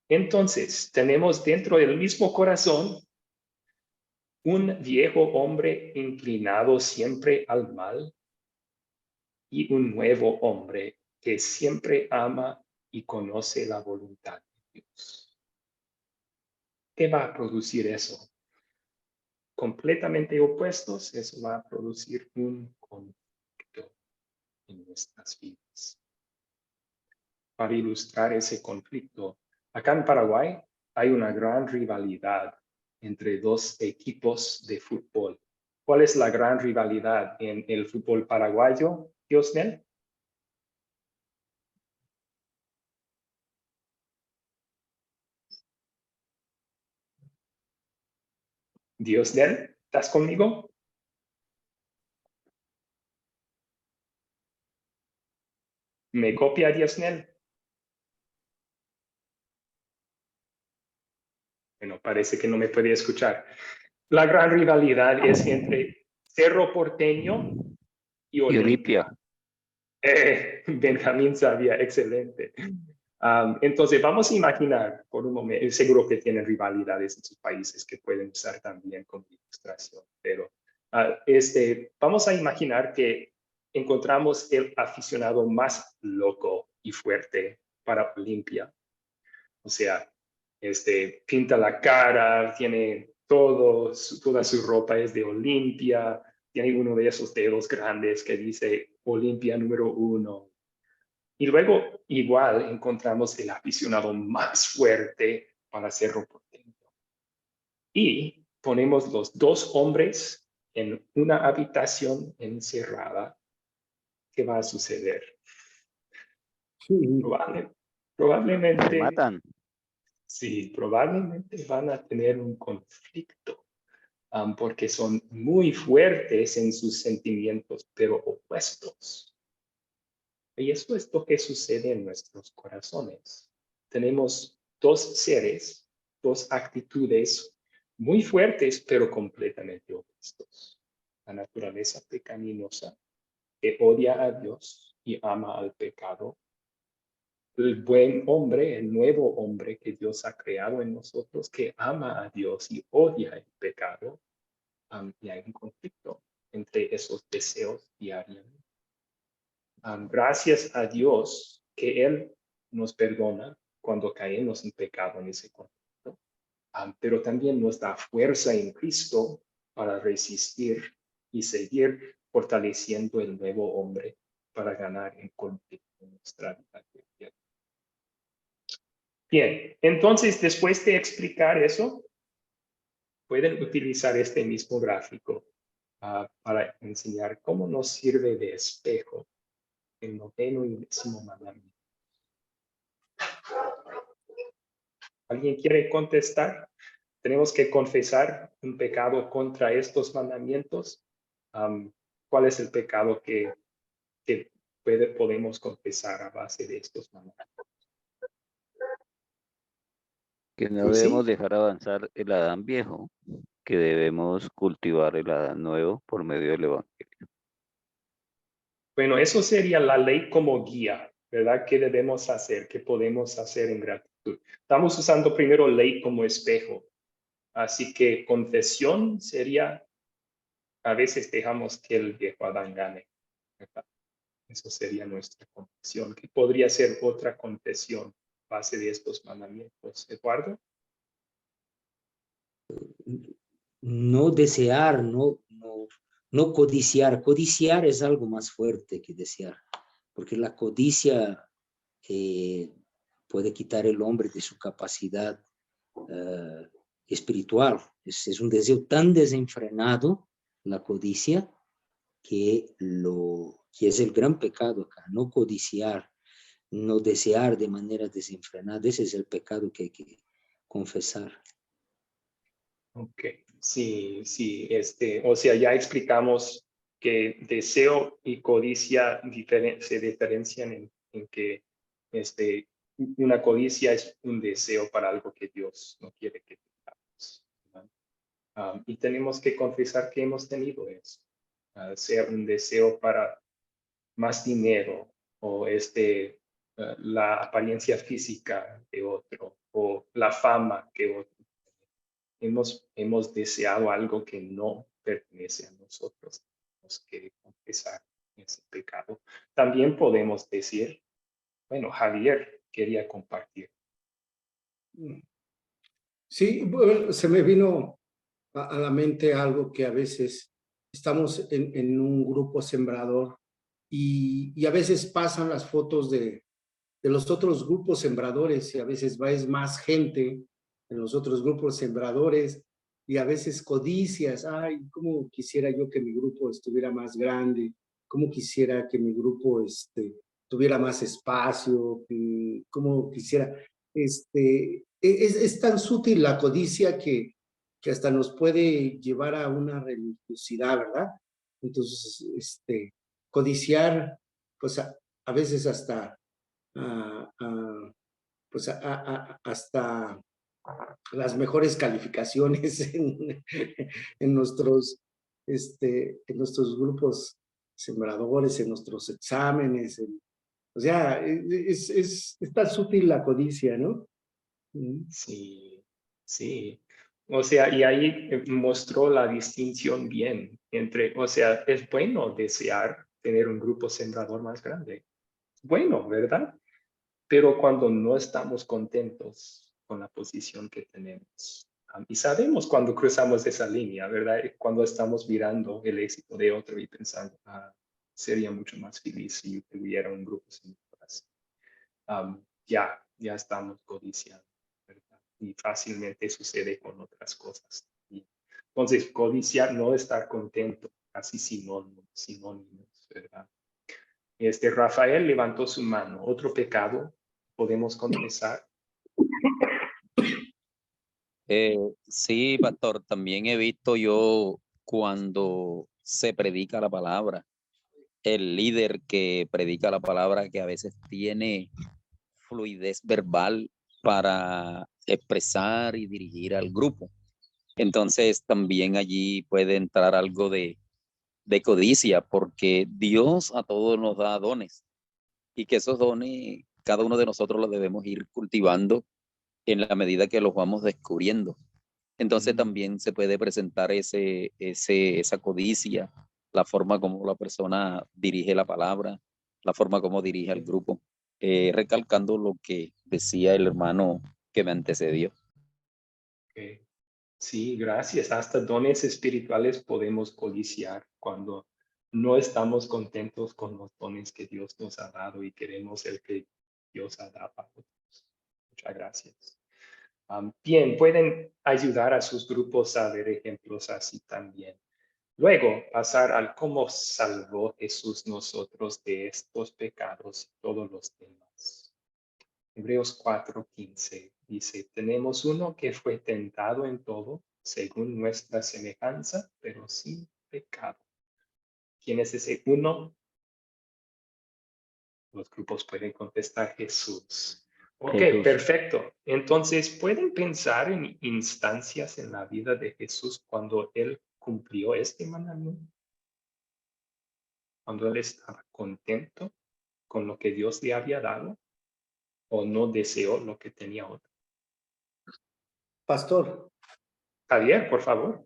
entonces tenemos dentro del mismo corazón un viejo hombre inclinado siempre al mal y un nuevo hombre que siempre ama y conoce la voluntad de Dios. ¿Qué va a producir eso? Completamente opuestos, eso va a producir un conflicto en nuestras vidas. Para ilustrar ese conflicto, acá en Paraguay hay una gran rivalidad entre dos equipos de fútbol. ¿Cuál es la gran rivalidad en el fútbol paraguayo, Diosnel? Diosnel, ¿estás conmigo? ¿Me copia Diosnel? Bueno, parece que no me puede escuchar. La gran rivalidad es entre Cerro Porteño y Y Olimpia. Benjamín sabía, excelente. Entonces, vamos a imaginar por un momento, seguro que tienen rivalidades en sus países que pueden usar también como ilustración, pero vamos a imaginar que encontramos el aficionado más loco y fuerte para Olimpia. O sea, pinta la cara, tiene toda su ropa es de Olimpia, tiene uno de esos dedos grandes que dice Olimpia número 1. Y luego igual encontramos el aficionado más fuerte para Cerro Porteño. Y ponemos los dos hombres en una habitación encerrada. ¿Qué va a suceder? Probablemente se matan. sí, probablemente van a tener un conflicto porque son muy fuertes en sus sentimientos, pero opuestos. Y eso es lo que sucede en nuestros corazones. Tenemos dos seres, dos actitudes muy fuertes, pero completamente opuestos. La naturaleza pecaminosa que odia a Dios y ama al pecado. El buen hombre, el nuevo hombre que Dios ha creado en nosotros, que ama a Dios y odia el pecado, y hay un conflicto entre esos deseos diariamente. Gracias a Dios que Él nos perdona cuando caemos en pecado en ese conflicto, pero también nos da fuerza en Cristo para resistir y seguir fortaleciendo el nuevo hombre para ganar el conflicto en nuestra vida. Bien, entonces después de explicar eso, pueden utilizar este mismo gráfico para enseñar cómo nos sirve de espejo el 9º y 10º mandamiento. ¿Alguien quiere contestar? Tenemos que confesar un pecado contra estos mandamientos. ¿Cuál es el pecado que podemos confesar a base de estos mandamientos? Que no Pues debemos sí. dejar avanzar el Adán viejo, que debemos cultivar el Adán nuevo por medio del Evangelio. Bueno, eso sería la ley como guía, ¿verdad? ¿Qué debemos hacer? ¿Qué podemos hacer en gratitud? Estamos usando primero ley como espejo. Así que confesión sería, a veces dejamos que el viejo Adán gane, ¿verdad? Eso sería nuestra confesión. ¿Qué podría ser otra confesión a base de estos mandamientos, Eduardo? No desear, no codiciar. Codiciar es algo más fuerte que desear, porque la codicia puede quitar el hombre de su capacidad espiritual. Es un deseo tan desenfrenado, la codicia, que es el gran pecado acá. No codiciar, no desear de manera desenfrenada. Ese es el pecado que hay que confesar. Ok, sí, o sea, ya explicamos que deseo y codicia se diferencian en que una codicia es un deseo para algo que Dios no quiere que tengamos, ¿verdad? Y tenemos que confesar que hemos tenido eso, sea un deseo para más dinero o la apariencia física de otro o la fama que otro. Hemos deseado algo que no pertenece a nosotros. Tenemos que confesar ese pecado. También podemos decir, bueno, Javier quería compartir. Sí, bueno, se me vino a la mente algo que a veces estamos en un grupo sembrador y a veces pasan las fotos de los otros grupos sembradores y a veces es más gente en los otros grupos sembradores y a veces codicias, ay, cómo quisiera yo que mi grupo estuviera más grande, cómo quisiera que mi grupo tuviera más espacio, cómo quisiera, es tan sutil la codicia que hasta nos puede llevar a una religiosidad, ¿verdad? Entonces, codiciar, pues a veces hasta pues hasta las mejores calificaciones en nuestros grupos sembradores, en nuestros exámenes. O sea, es tan sutil la codicia, ¿no? Sí, sí. O sea, y ahí mostró la distinción bien entre, o sea, es bueno desear tener un grupo sembrador más grande. Bueno, ¿verdad? Pero cuando no estamos contentos con la posición que tenemos. Y sabemos cuando cruzamos esa línea, ¿verdad? Cuando estamos mirando el éxito de otro y pensando, sería mucho más feliz si tuviera un grupo sembrador así. Ya estamos codiciando, ¿verdad? Y fácilmente sucede con otras cosas. Entonces, codiciar, no estar contento, casi sinónimos, ¿verdad? Rafael levantó su mano. ¿Otro pecado podemos confesar? Sí, pastor, también he visto yo cuando se predica la palabra, el líder que predica la palabra que a veces tiene fluidez verbal para expresar y dirigir al grupo. Entonces también allí puede entrar algo de codicia, porque Dios a todos nos da dones y que esos dones cada uno de nosotros los debemos ir cultivando en la medida que los vamos descubriendo. Entonces también se puede presentar esa codicia, la forma como la persona dirige la palabra, la forma como dirige al grupo, recalcando lo que decía el hermano que me antecedió. Okay. Sí, gracias. Hasta dones espirituales podemos codiciar cuando no estamos contentos con los dones que Dios nos ha dado y queremos el que Dios ha dado a nosotros. Muchas gracias. Bien, pueden ayudar a sus grupos a ver ejemplos así también. Luego, pasar al cómo salvó Jesús nosotros de estos pecados y todos los temas. Hebreos 4:15 dice, tenemos uno que fue tentado en todo, según nuestra semejanza, pero sin pecado. ¿Quién es ese uno? Los grupos pueden contestar Jesús. Ok, Jesús. perfecto. Entonces, ¿pueden pensar en instancias en la vida de Jesús cuando Él cumplió este mandamiento? Cuando Él estaba contento con lo que Dios le había dado o no deseó lo que tenía otro. Pastor, Javier, por favor.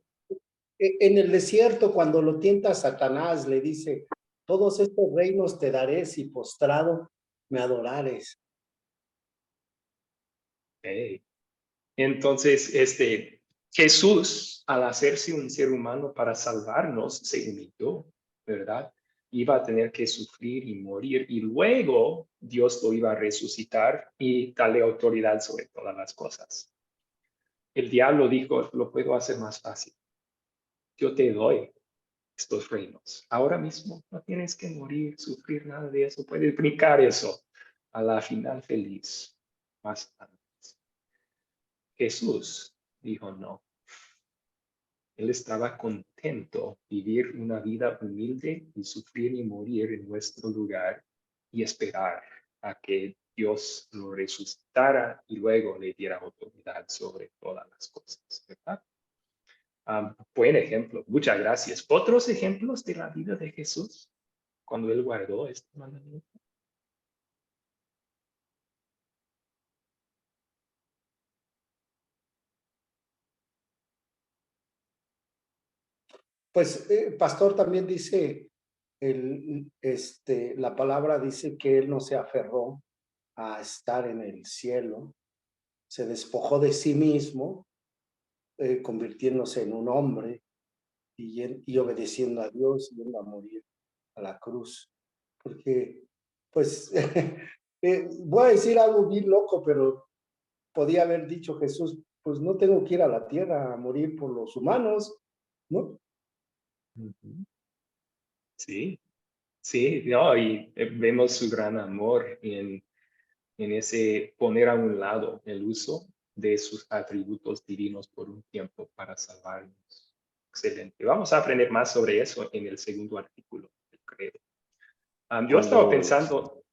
en el desierto, cuando lo tienta Satanás, le dice, todos estos reinos te daré si postrado me adorares. Okay. Entonces, Jesús, al hacerse un ser humano para salvarnos, se humilló, ¿verdad? Iba a tener que sufrir y morir y luego Dios lo iba a resucitar y darle autoridad sobre todas las cosas. El diablo dijo, lo puedo hacer más fácil. Yo te doy estos reinos. Ahora mismo no tienes que morir, sufrir nada de eso. Puedes brincar eso a la final feliz. Más antes. Jesús dijo no. Él estaba contento vivir una vida humilde y sufrir y morir en nuestro lugar y esperar a que Dios lo resucitara y luego le diera autoridad sobre todas las cosas, ¿verdad? Buen ejemplo, muchas gracias. ¿Otros ejemplos de la vida de Jesús cuando Él guardó este mandamiento? Pues, pastor, también dice, la palabra dice que él no se aferró a estar en el cielo, se despojó de sí mismo, convirtiéndose en un hombre y obedeciendo a Dios, yendo a morir a la cruz. Porque, pues, voy a decir algo bien loco, pero podía haber dicho Jesús, pues no tengo que ir a la tierra a morir por los humanos, ¿no? Sí, sí, no, y vemos su gran amor en ese poner a un lado el uso de sus atributos divinos por un tiempo para salvarnos. Excelente. Vamos a aprender más sobre eso en el segundo artículo del credo. Yo estaba pensando,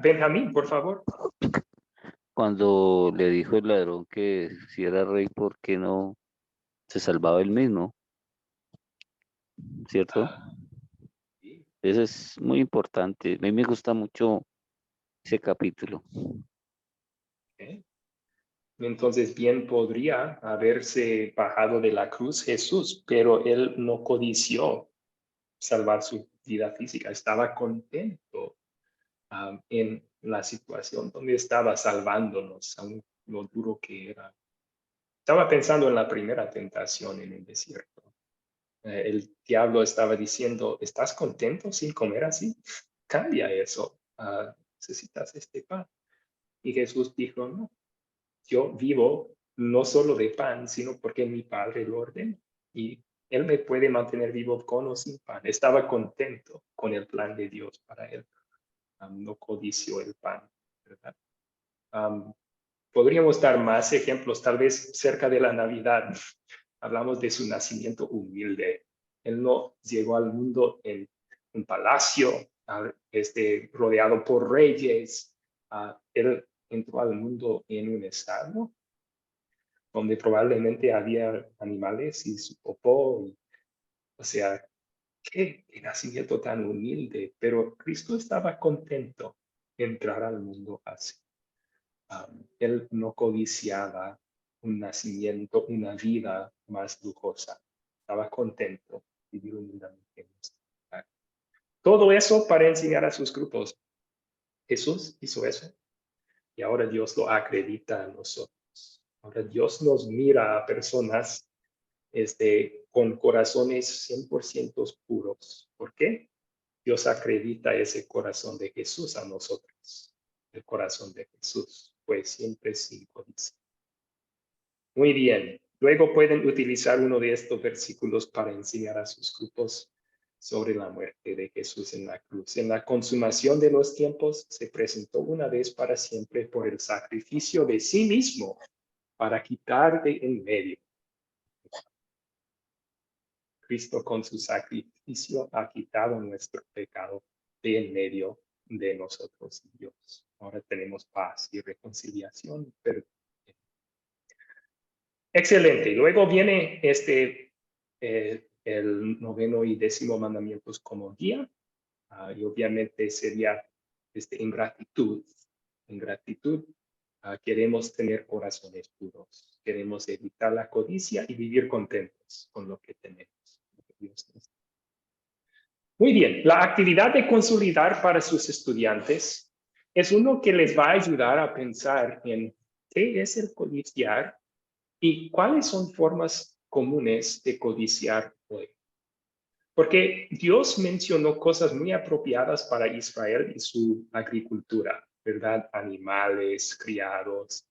Benjamín, por favor. Cuando le dijo el ladrón que si era rey, ¿por qué no se salvaba él mismo? ¿Cierto? Sí. Eso es muy importante. A mí me gusta mucho ese capítulo. Okay. Entonces, bien podría haberse bajado de la cruz Jesús, pero él no codició salvar su vida física, estaba contento en la situación donde estaba salvándonos, aun lo duro que era. Estaba pensando en la primera tentación en el desierto. El diablo estaba diciendo, ¿estás contento sin comer así? Cambia eso. Necesitas este pan. Y Jesús dijo, no, yo vivo no solo de pan, sino porque mi Padre lo ordena. Y Él me puede mantener vivo con o sin pan. Estaba contento con el plan de Dios para él. No codició el pan, ¿verdad? Podríamos dar más ejemplos, tal vez cerca de la Navidad. Hablamos de su nacimiento humilde. Él no llegó al mundo en un palacio, rodeado por reyes. Él entró al mundo en un establo donde probablemente había animales y su popó. O sea, qué nacimiento tan humilde, pero Cristo estaba contento de entrar al mundo así. Él no codiciaba un nacimiento, una vida más lujosa. Estaba contento de vivir humildemente en nuestro lugar. Todo eso para enseñar a sus grupos. Jesús hizo eso y ahora Dios lo acredita a nosotros. Ahora Dios nos mira a personas con corazones 100% puros. ¿Por qué? Dios acredita ese corazón de Jesús a nosotros. El corazón de Jesús fue siempre sin codicia. Muy bien. Luego pueden utilizar uno de estos versículos para enseñar a sus grupos sobre la muerte de Jesús en la cruz. En la consumación de los tiempos se presentó una vez para siempre por el sacrificio de sí mismo para quitar de en medio. Cristo con su sacrificio ha quitado nuestro pecado de en medio de nosotros y Dios. Ahora tenemos paz y reconciliación. Excelente. Luego viene el noveno y décimo mandamientos como guía. Y obviamente sería ingratitud. Ingratitud. Queremos tener corazones puros. Queremos evitar la codicia y vivir contentos con lo que tenemos. Muy bien, la actividad de consolidar para sus estudiantes es uno que les va a ayudar a pensar en qué es el codiciar y cuáles son formas comunes de codiciar hoy. Porque Dios mencionó cosas muy apropiadas para Israel y su agricultura, ¿verdad? Animales, criados.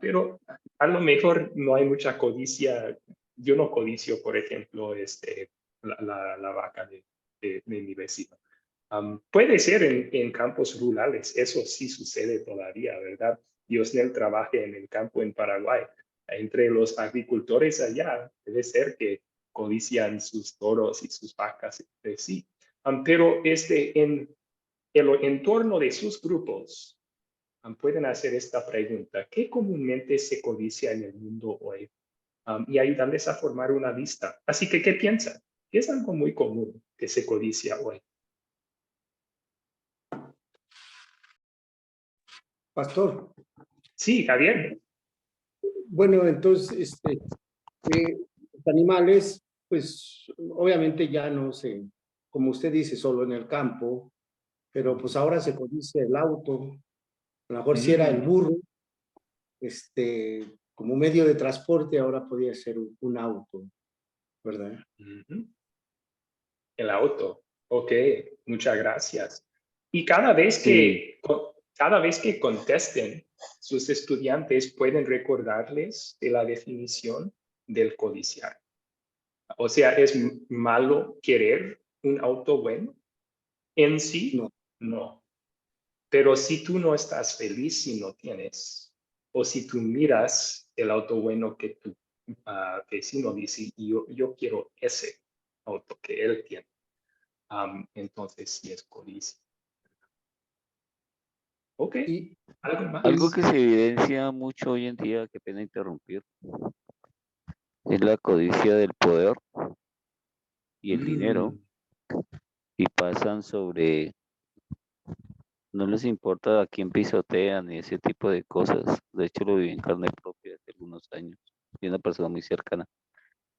Pero a lo mejor no hay mucha codicia. Yo no codicio, por ejemplo, la vaca de mi vecino. Puede ser en campos rurales, eso sí sucede todavía, ¿verdad? Diosnel trabaja en el campo en Paraguay, Entre los agricultores allá, debe ser que codician sus toros y sus vacas entre sí. Pero en el entorno de sus grupos, pueden hacer esta pregunta: ¿qué comúnmente se codicia en el mundo hoy? Y ayudarles a formar una lista. Así que, ¿qué piensan? ¿Qué es algo muy común que se codicia hoy? Pastor, Sí, Javier. bueno, entonces, los animales, pues obviamente ya no se, como usted dice, solo en el campo, pero pues ahora se codicia el auto, a lo mejor si era el burro, como medio de transporte, ahora podía ser un auto, ¿verdad? El auto. Ok, muchas gracias. Y Sí. cada vez que contesten, sus estudiantes pueden recordarles de la definición del codiciar. O sea, ¿es malo querer un auto bueno en sí? No. No. Pero si tú no estás feliz si no tienes, o si tú miras el auto bueno que tu vecino dice, yo quiero ese auto que él tiene, entonces sí es codicia. Ok, Y, ¿algo más? Algo que se evidencia mucho hoy en día, qué pena interrumpir, es la codicia del poder y el dinero, y pasan sobre, no les importa a quién pisotean y ese tipo de cosas. De hecho, lo viví en carne propia hace algunos años, y una persona muy cercana.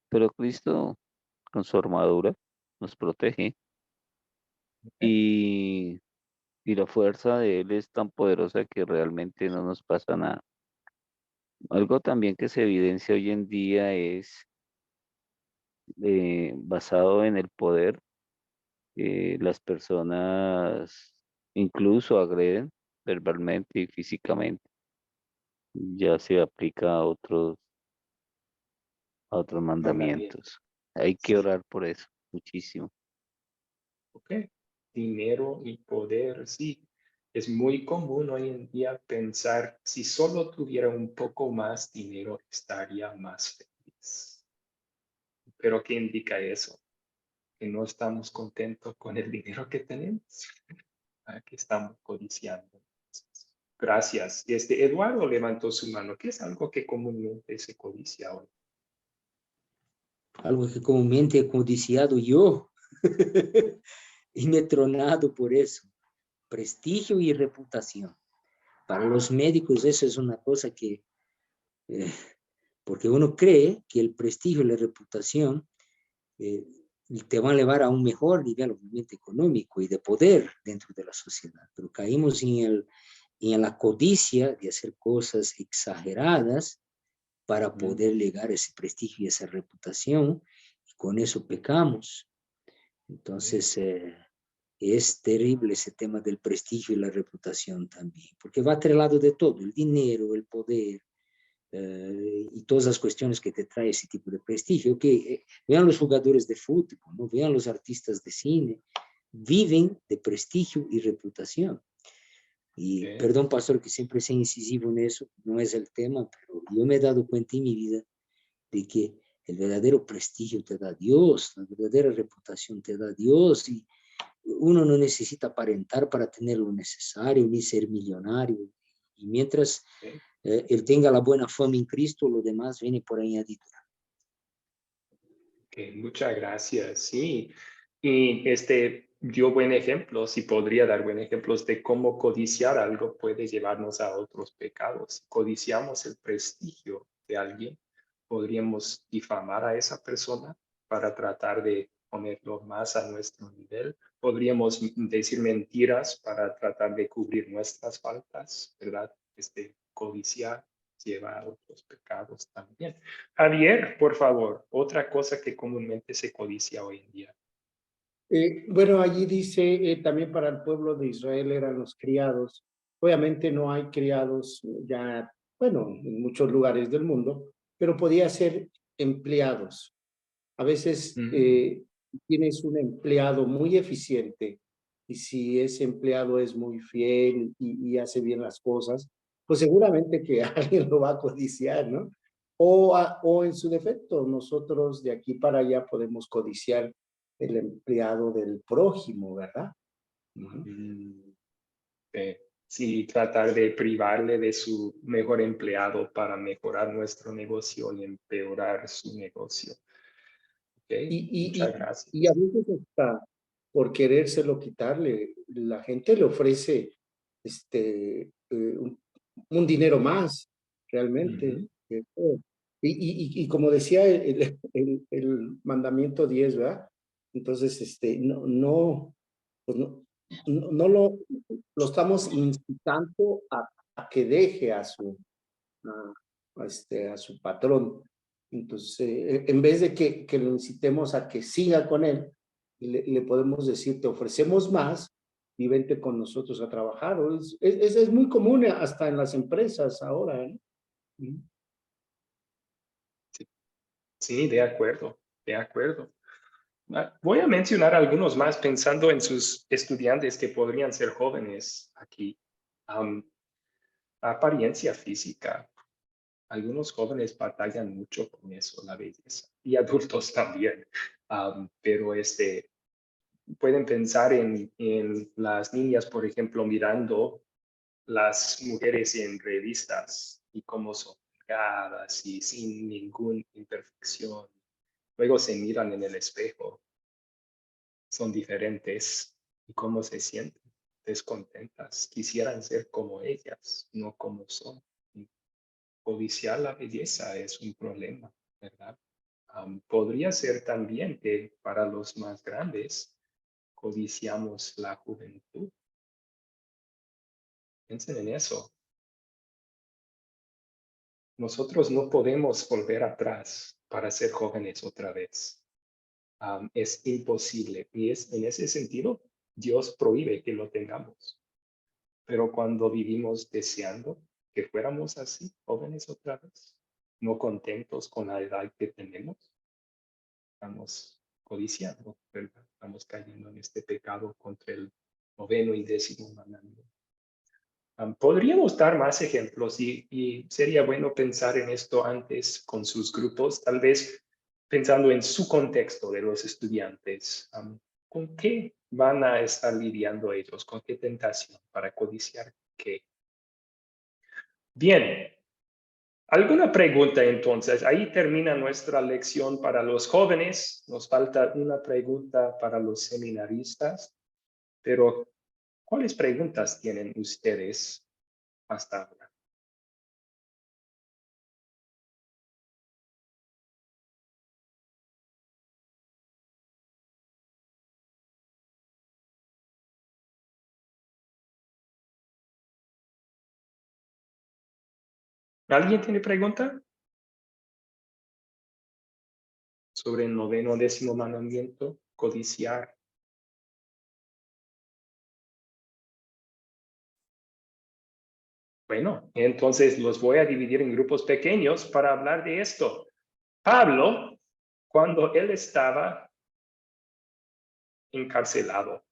Pero Cristo, con su armadura, nos protege, y, y la fuerza de Él es tan poderosa que realmente no nos pasa nada. Algo también que se evidencia hoy en día es basado en el poder. Las personas incluso agreden verbalmente y físicamente. Ya se aplica a otros mandamientos. Hay que Sí. orar por eso, muchísimo. Ok, dinero y poder, sí. Es muy común hoy en día pensar, si solo tuviera un poco más dinero, estaría más feliz. Pero ¿qué indica eso? Que no estamos contentos con el dinero que tenemos, que estamos codiciando. Gracias. Eduardo levantó su mano. ¿Qué es algo que comúnmente se codicia hoy? Algo que comúnmente he codiciado yo y me he tronado por eso. Prestigio y reputación. Para los médicos eso es una cosa que, porque uno cree que el prestigio y la reputación te van a llevar a un mejor nivel, obviamente, económico y de poder dentro de la sociedad. Pero caímos en la codicia de hacer cosas exageradas para poder llegar a ese prestigio y esa reputación, y con eso pecamos. Entonces, es terrible ese tema del prestigio y la reputación también, porque va lado de todo, el dinero, el poder, y todas las cuestiones que te trae ese tipo de prestigio. Que vean los jugadores de fútbol, ¿no? Vean los artistas de cine, viven de prestigio y reputación. Y perdón, pastor, que siempre sea incisivo en eso, no es el tema, pero yo me he dado cuenta en mi vida de que el verdadero prestigio te da Dios, la verdadera reputación te da Dios, y uno no necesita aparentar para tener lo necesario, ni ser millonario. Y mientras él tenga la buena fama en Cristo, lo demás viene por añadidura. Okay, muchas gracias. Sí, y dio buen ejemplo, si podría dar buen ejemplos de cómo codiciar algo puede llevarnos a otros pecados. Si codiciamos el prestigio de alguien, podríamos difamar a esa persona para tratar de ponerlo más a nuestro nivel. Podríamos decir mentiras para tratar de cubrir nuestras faltas, ¿verdad? Codiciar lleva a otros pecados también. Javier, por favor, otra cosa que comúnmente se codicia hoy en día. Bueno, allí dice también para el pueblo de Israel eran los criados. Obviamente no hay criados ya, bueno, en muchos lugares del mundo, pero podía ser empleados. A veces tienes un empleado muy eficiente, y si ese empleado es muy fiel y hace bien las cosas, pues seguramente que alguien lo va a codiciar, ¿no? o en su defecto, nosotros de aquí para allá podemos codiciar el empleado del prójimo, ¿verdad? Sí, tratar de privarle de su mejor empleado para mejorar nuestro negocio y empeorar su negocio. Muchas gracias. Y a veces hasta por querérselo quitarle, la gente le ofrece un dinero más, realmente. Y como decía el mandamiento 10, ¿verdad? Entonces, pues no lo estamos incitando a que deje a su patrón. Entonces, en vez de que lo incitemos a que siga con él, le podemos decir, te ofrecemos más y vente con nosotros a trabajar. Es muy común hasta en las empresas ahora, ¿eh? Sí, de acuerdo, de acuerdo. Voy a mencionar algunos más pensando en sus estudiantes que podrían ser jóvenes aquí. Apariencia física. Algunos jóvenes batallan mucho con eso, la belleza, y adultos también. Pero pueden pensar en las niñas, por ejemplo, mirando las mujeres en revistas y cómo son delgadas y sin ninguna imperfección. Luego se miran en el espejo, son diferentes y cómo se sienten, descontentas. Quisieran ser como ellas, no como son. Codiciar la belleza es un problema, ¿verdad? Podría ser también que para los más grandes codiciamos la juventud. Piensen en eso. Nosotros no podemos volver atrás para ser jóvenes otra vez. Es imposible. Y en ese sentido, Dios prohíbe que lo tengamos. Pero cuando vivimos deseando que fuéramos así, jóvenes otra vez, no contentos con la edad que tenemos, estamos codiciando, ¿verdad? Estamos cayendo en este pecado contra el 9º y 10º mandamiento. Podríamos dar más ejemplos y sería bueno pensar en esto antes con sus grupos, tal vez pensando en su contexto de los estudiantes. ¿Con qué van a estar lidiando ellos? ¿Con qué tentación para codiciar qué? Bien, ¿alguna pregunta entonces? Ahí termina nuestra lección para los jóvenes. Nos falta una pregunta para los seminaristas, pero ¿cuáles preguntas tienen ustedes hasta ahora? ¿Alguien tiene pregunta? Sobre el 9º, 10º mandamiento, codiciar. Bueno, entonces los voy a dividir en grupos pequeños para hablar de esto. Pablo, cuando él estaba encarcelado,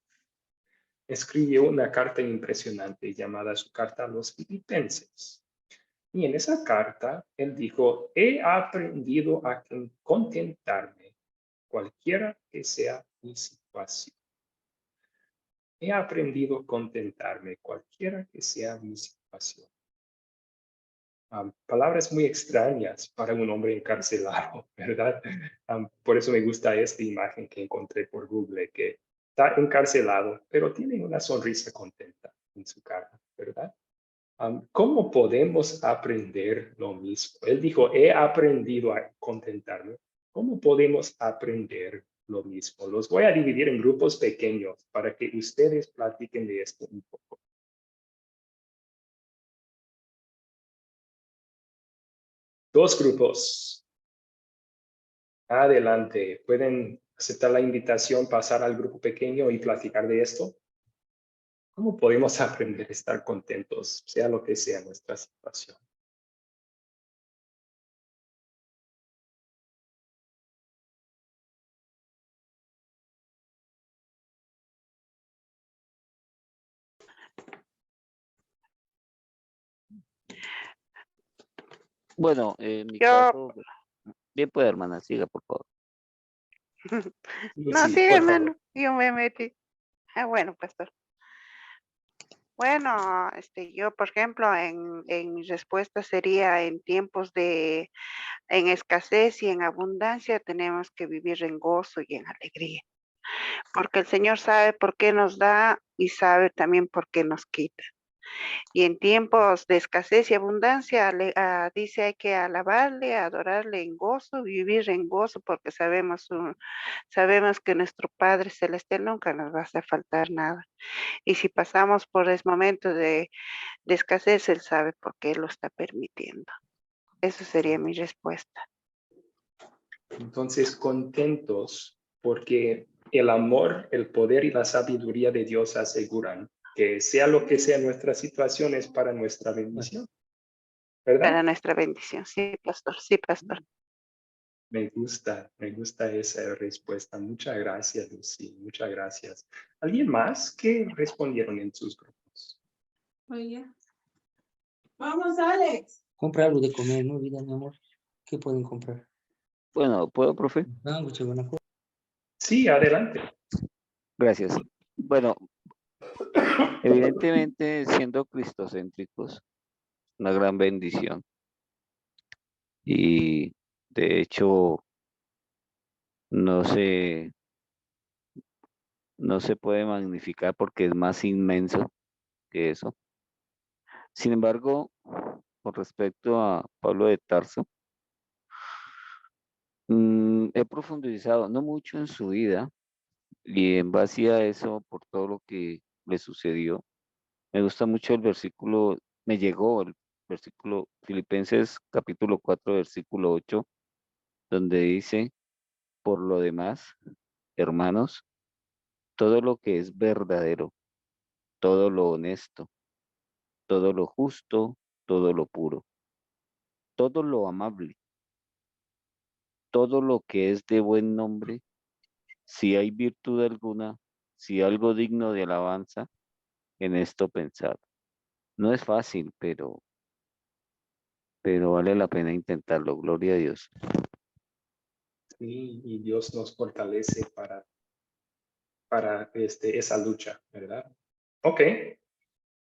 escribió una carta impresionante llamada su carta a los Filipenses. Y en esa carta, él dijo, he aprendido a contentarme, cualquiera que sea mi situación. He aprendido a contentarme, cualquiera que sea mi situación. Palabras muy extrañas para un hombre encarcelado, ¿verdad? Por eso me gusta esta imagen que encontré por Google, que está encarcelado, pero tiene una sonrisa contenta en su cara, ¿verdad? ¿Cómo podemos aprender lo mismo? Él dijo, he aprendido a contentarme. ¿Cómo podemos aprender lo mismo? Los voy a dividir en grupos pequeños para que ustedes platiquen de esto un poco. Dos grupos. Adelante. ¿Pueden aceptar la invitación, pasar al grupo pequeño y platicar de esto? ¿Cómo podemos aprender a estar contentos, sea lo que sea nuestra situación? Bueno, en mi Yo, caso, bien puede, hermana, siga, por favor. no, Lucy, sigue, por hermano, favor. yo me metí. Ah, bueno, pastor. Bueno, yo, por ejemplo, en mi respuesta sería en tiempos en escasez y en abundancia, tenemos que vivir en gozo y en alegría, porque el Señor sabe por qué nos da y sabe también por qué nos quita. Y en tiempos de escasez y abundancia, dice hay que alabarle, adorarle en gozo, vivir en gozo, porque sabemos que nuestro Padre Celestial nunca nos va a hacer faltar nada. Y si pasamos por ese momento de escasez, Él sabe por qué lo está permitiendo. Esa sería mi respuesta. Entonces, contentos porque el amor, el poder y la sabiduría de Dios aseguran que sea lo que sea nuestra situación es para nuestra bendición, Para ¿verdad? nuestra bendición. Sí, pastor, sí, pastor. Me gusta esa respuesta. Muchas gracias, Lucy. Muchas gracias. ¿Alguien más que respondieron en sus grupos? Oye. Vamos, Alex. Compra algo de comer, ¿no, vida, mi amor? ¿Qué pueden comprar? Bueno, ¿puedo, profe? Sándwich, buena cosa. Sí, adelante. Gracias. Bueno, evidentemente, siendo cristocéntricos, una gran bendición. Y de hecho, no se, no se puede magnificar porque es más inmenso que eso. Sin embargo, con respecto a Pablo de Tarso, he profundizado, no mucho en su vida, y en base a eso, por todo lo que le sucedió, me gusta mucho el versículo, me llegó el versículo Filipenses capítulo 4, versículo 8, donde dice, por lo demás, hermanos, todo lo que es verdadero, todo lo honesto, todo lo justo, todo lo puro, todo lo amable, todo lo que es de buen nombre, si hay virtud alguna, si algo digno de alabanza, en esto pensad. No es fácil, pero vale la pena intentarlo. Gloria a Dios. Sí, y Dios nos fortalece para esa lucha, ¿verdad? Ok.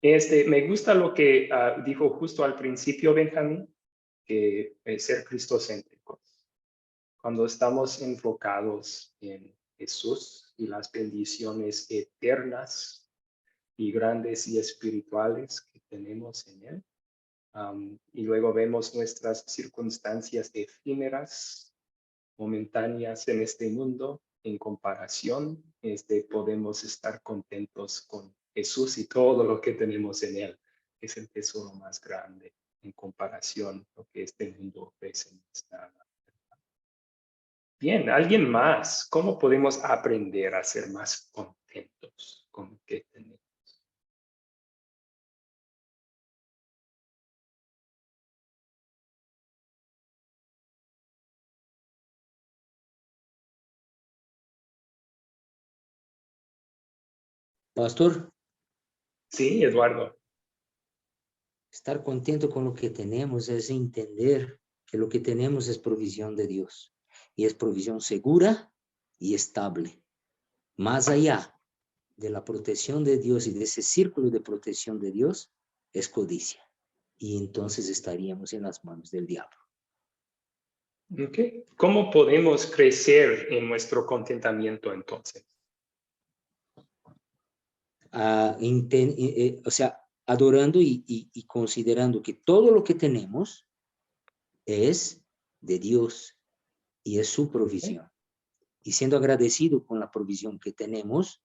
Me gusta lo que dijo justo al principio Benjamín, que ser cristocéntricos. Cuando estamos enfocados en Jesús y las bendiciones eternas y grandes y espirituales que tenemos en Él, y luego vemos nuestras circunstancias efímeras, momentáneas en este mundo, en comparación, podemos estar contentos con Jesús y todo lo que tenemos en Él. Es el tesoro más grande en comparación lo que este mundo ofrece. Bien, ¿alguien más? ¿Cómo podemos aprender a ser más contentos con lo que tenemos? Pastor, Sí, Eduardo. estar contento con lo que tenemos es entender que lo que tenemos es provisión de Dios y es provisión segura y estable. Más allá de la protección de Dios y de ese círculo de protección de Dios es codicia. Y entonces estaríamos en las manos del diablo. Okay. ¿Cómo podemos crecer en nuestro contentamiento entonces? O sea, adorando y considerando que todo lo que tenemos es de Dios y es su provisión. Y siendo agradecido con la provisión que tenemos,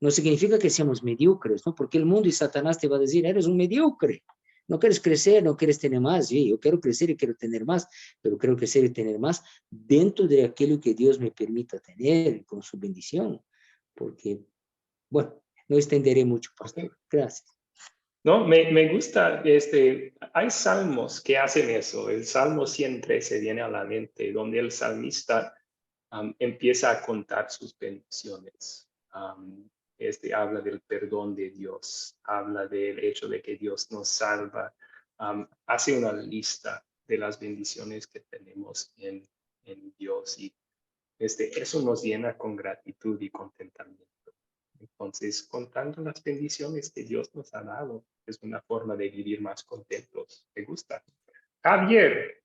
no significa que seamos mediocres, ¿no? Porque el mundo y Satanás te va a decir, eres un mediocre, no quieres crecer, no quieres tener más. Sí, yo quiero crecer y quiero tener más, pero quiero crecer y tener más dentro de aquello que Dios me permita tener con su bendición. Porque, bueno, no extenderé mucho, pastor. Okay. Gracias. No, me gusta, hay salmos que hacen eso. El Salmo 113 viene a la mente, donde el salmista empieza a contar sus bendiciones. Habla del perdón de Dios, habla del hecho de que Dios nos salva, hace una lista de las bendiciones que tenemos en Dios y eso nos llena con gratitud y contentamiento. Entonces, contando las bendiciones que Dios nos ha dado, es una forma de vivir más contentos. ¿Te gusta? Javier.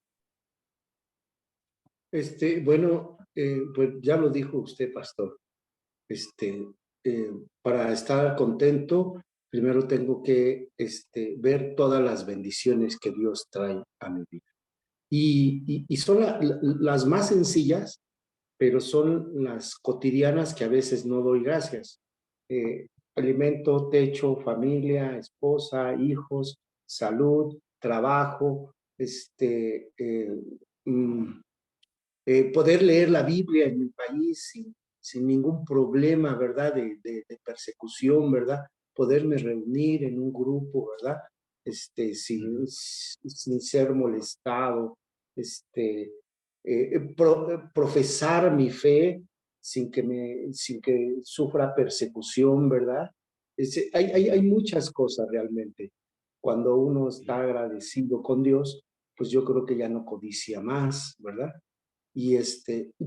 Bueno, pues ya lo dijo usted, pastor. Para estar contento, primero tengo que ver todas las bendiciones que Dios trae a mi vida. Y son las más sencillas, pero son las cotidianas que a veces no doy gracias. Alimento, techo, familia, esposa, hijos, salud, trabajo, poder leer la Biblia en mi país sin ningún problema, ¿verdad? De persecución, ¿verdad? Poderme reunir en un grupo, ¿verdad? Sin ser molestado, profesar mi fe sin que sufra persecución, ¿verdad? Hay muchas cosas realmente. Cuando uno está agradecido con Dios, pues yo creo que ya no codicia más, ¿verdad?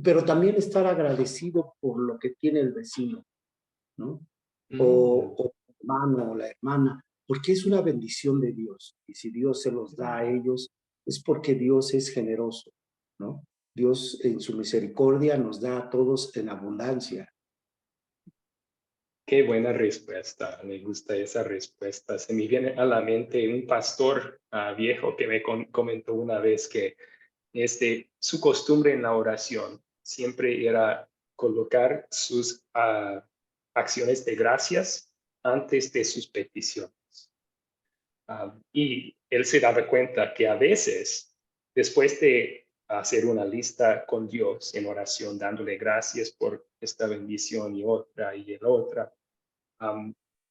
Pero también estar agradecido por lo que tiene el vecino, ¿no? O el hermano o la hermana, porque es una bendición de Dios. Y si Dios se los da a ellos, es porque Dios es generoso, ¿no? Dios en su misericordia nos da a todos en abundancia. Qué buena respuesta. Me gusta esa respuesta. Se me viene a la mente un pastor viejo que me comentó una vez que su costumbre en la oración siempre era colocar sus acciones de gracias antes de sus peticiones. Y él se daba cuenta que a veces, después de hacer una lista con Dios en oración, dándole gracias por esta bendición y el otra,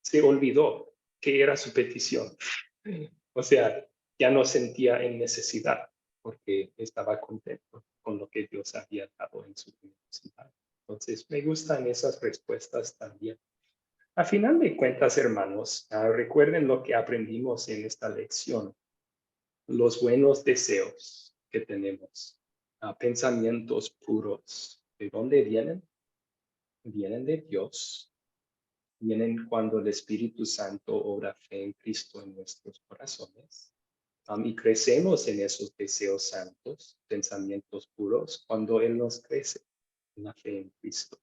se olvidó que era su petición. O sea, ya no sentía en necesidad porque estaba contento con lo que Dios había dado en su generosidad. Entonces, me gustan esas respuestas también. A final de cuentas, hermanos, recuerden lo que aprendimos en esta lección. Los buenos deseos que tenemos, pensamientos puros, ¿de dónde vienen? Vienen de Dios. Vienen cuando el Espíritu Santo obra fe en Cristo en nuestros corazones. Y crecemos en esos deseos santos, pensamientos puros, cuando Él nos crece en la fe en Cristo.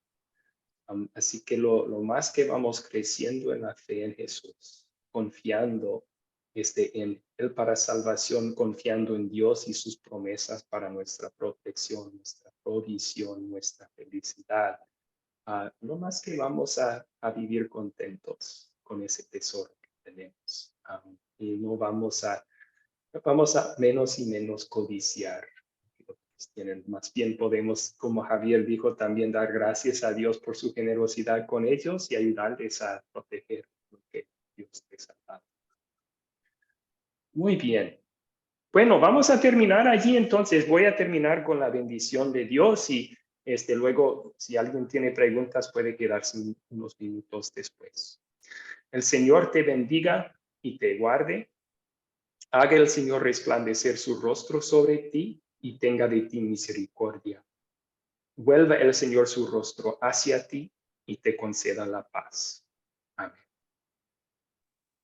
Así que lo más que vamos creciendo en la fe en Jesús, confiando en Él para salvación, confiando en Dios y sus promesas para nuestra protección, nuestra provisión, nuestra felicidad, lo más que vamos a vivir contentos con ese tesoro que tenemos. Y no vamos a menos y menos codiciar lo que tienen. Más bien podemos, como Javier dijo, también dar gracias a Dios por su generosidad con ellos y ayudarles a proteger lo que Dios les ha dado. Muy bien. Bueno, vamos a terminar allí entonces. Voy a terminar con la bendición de Dios y luego, si alguien tiene preguntas, puede quedarse unos minutos después. El Señor te bendiga y te guarde. Haga el Señor resplandecer su rostro sobre ti y tenga de ti misericordia. Vuelva el Señor su rostro hacia ti y te conceda la paz. Amén.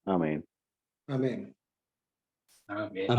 Amén. Amén. Amén. Amén.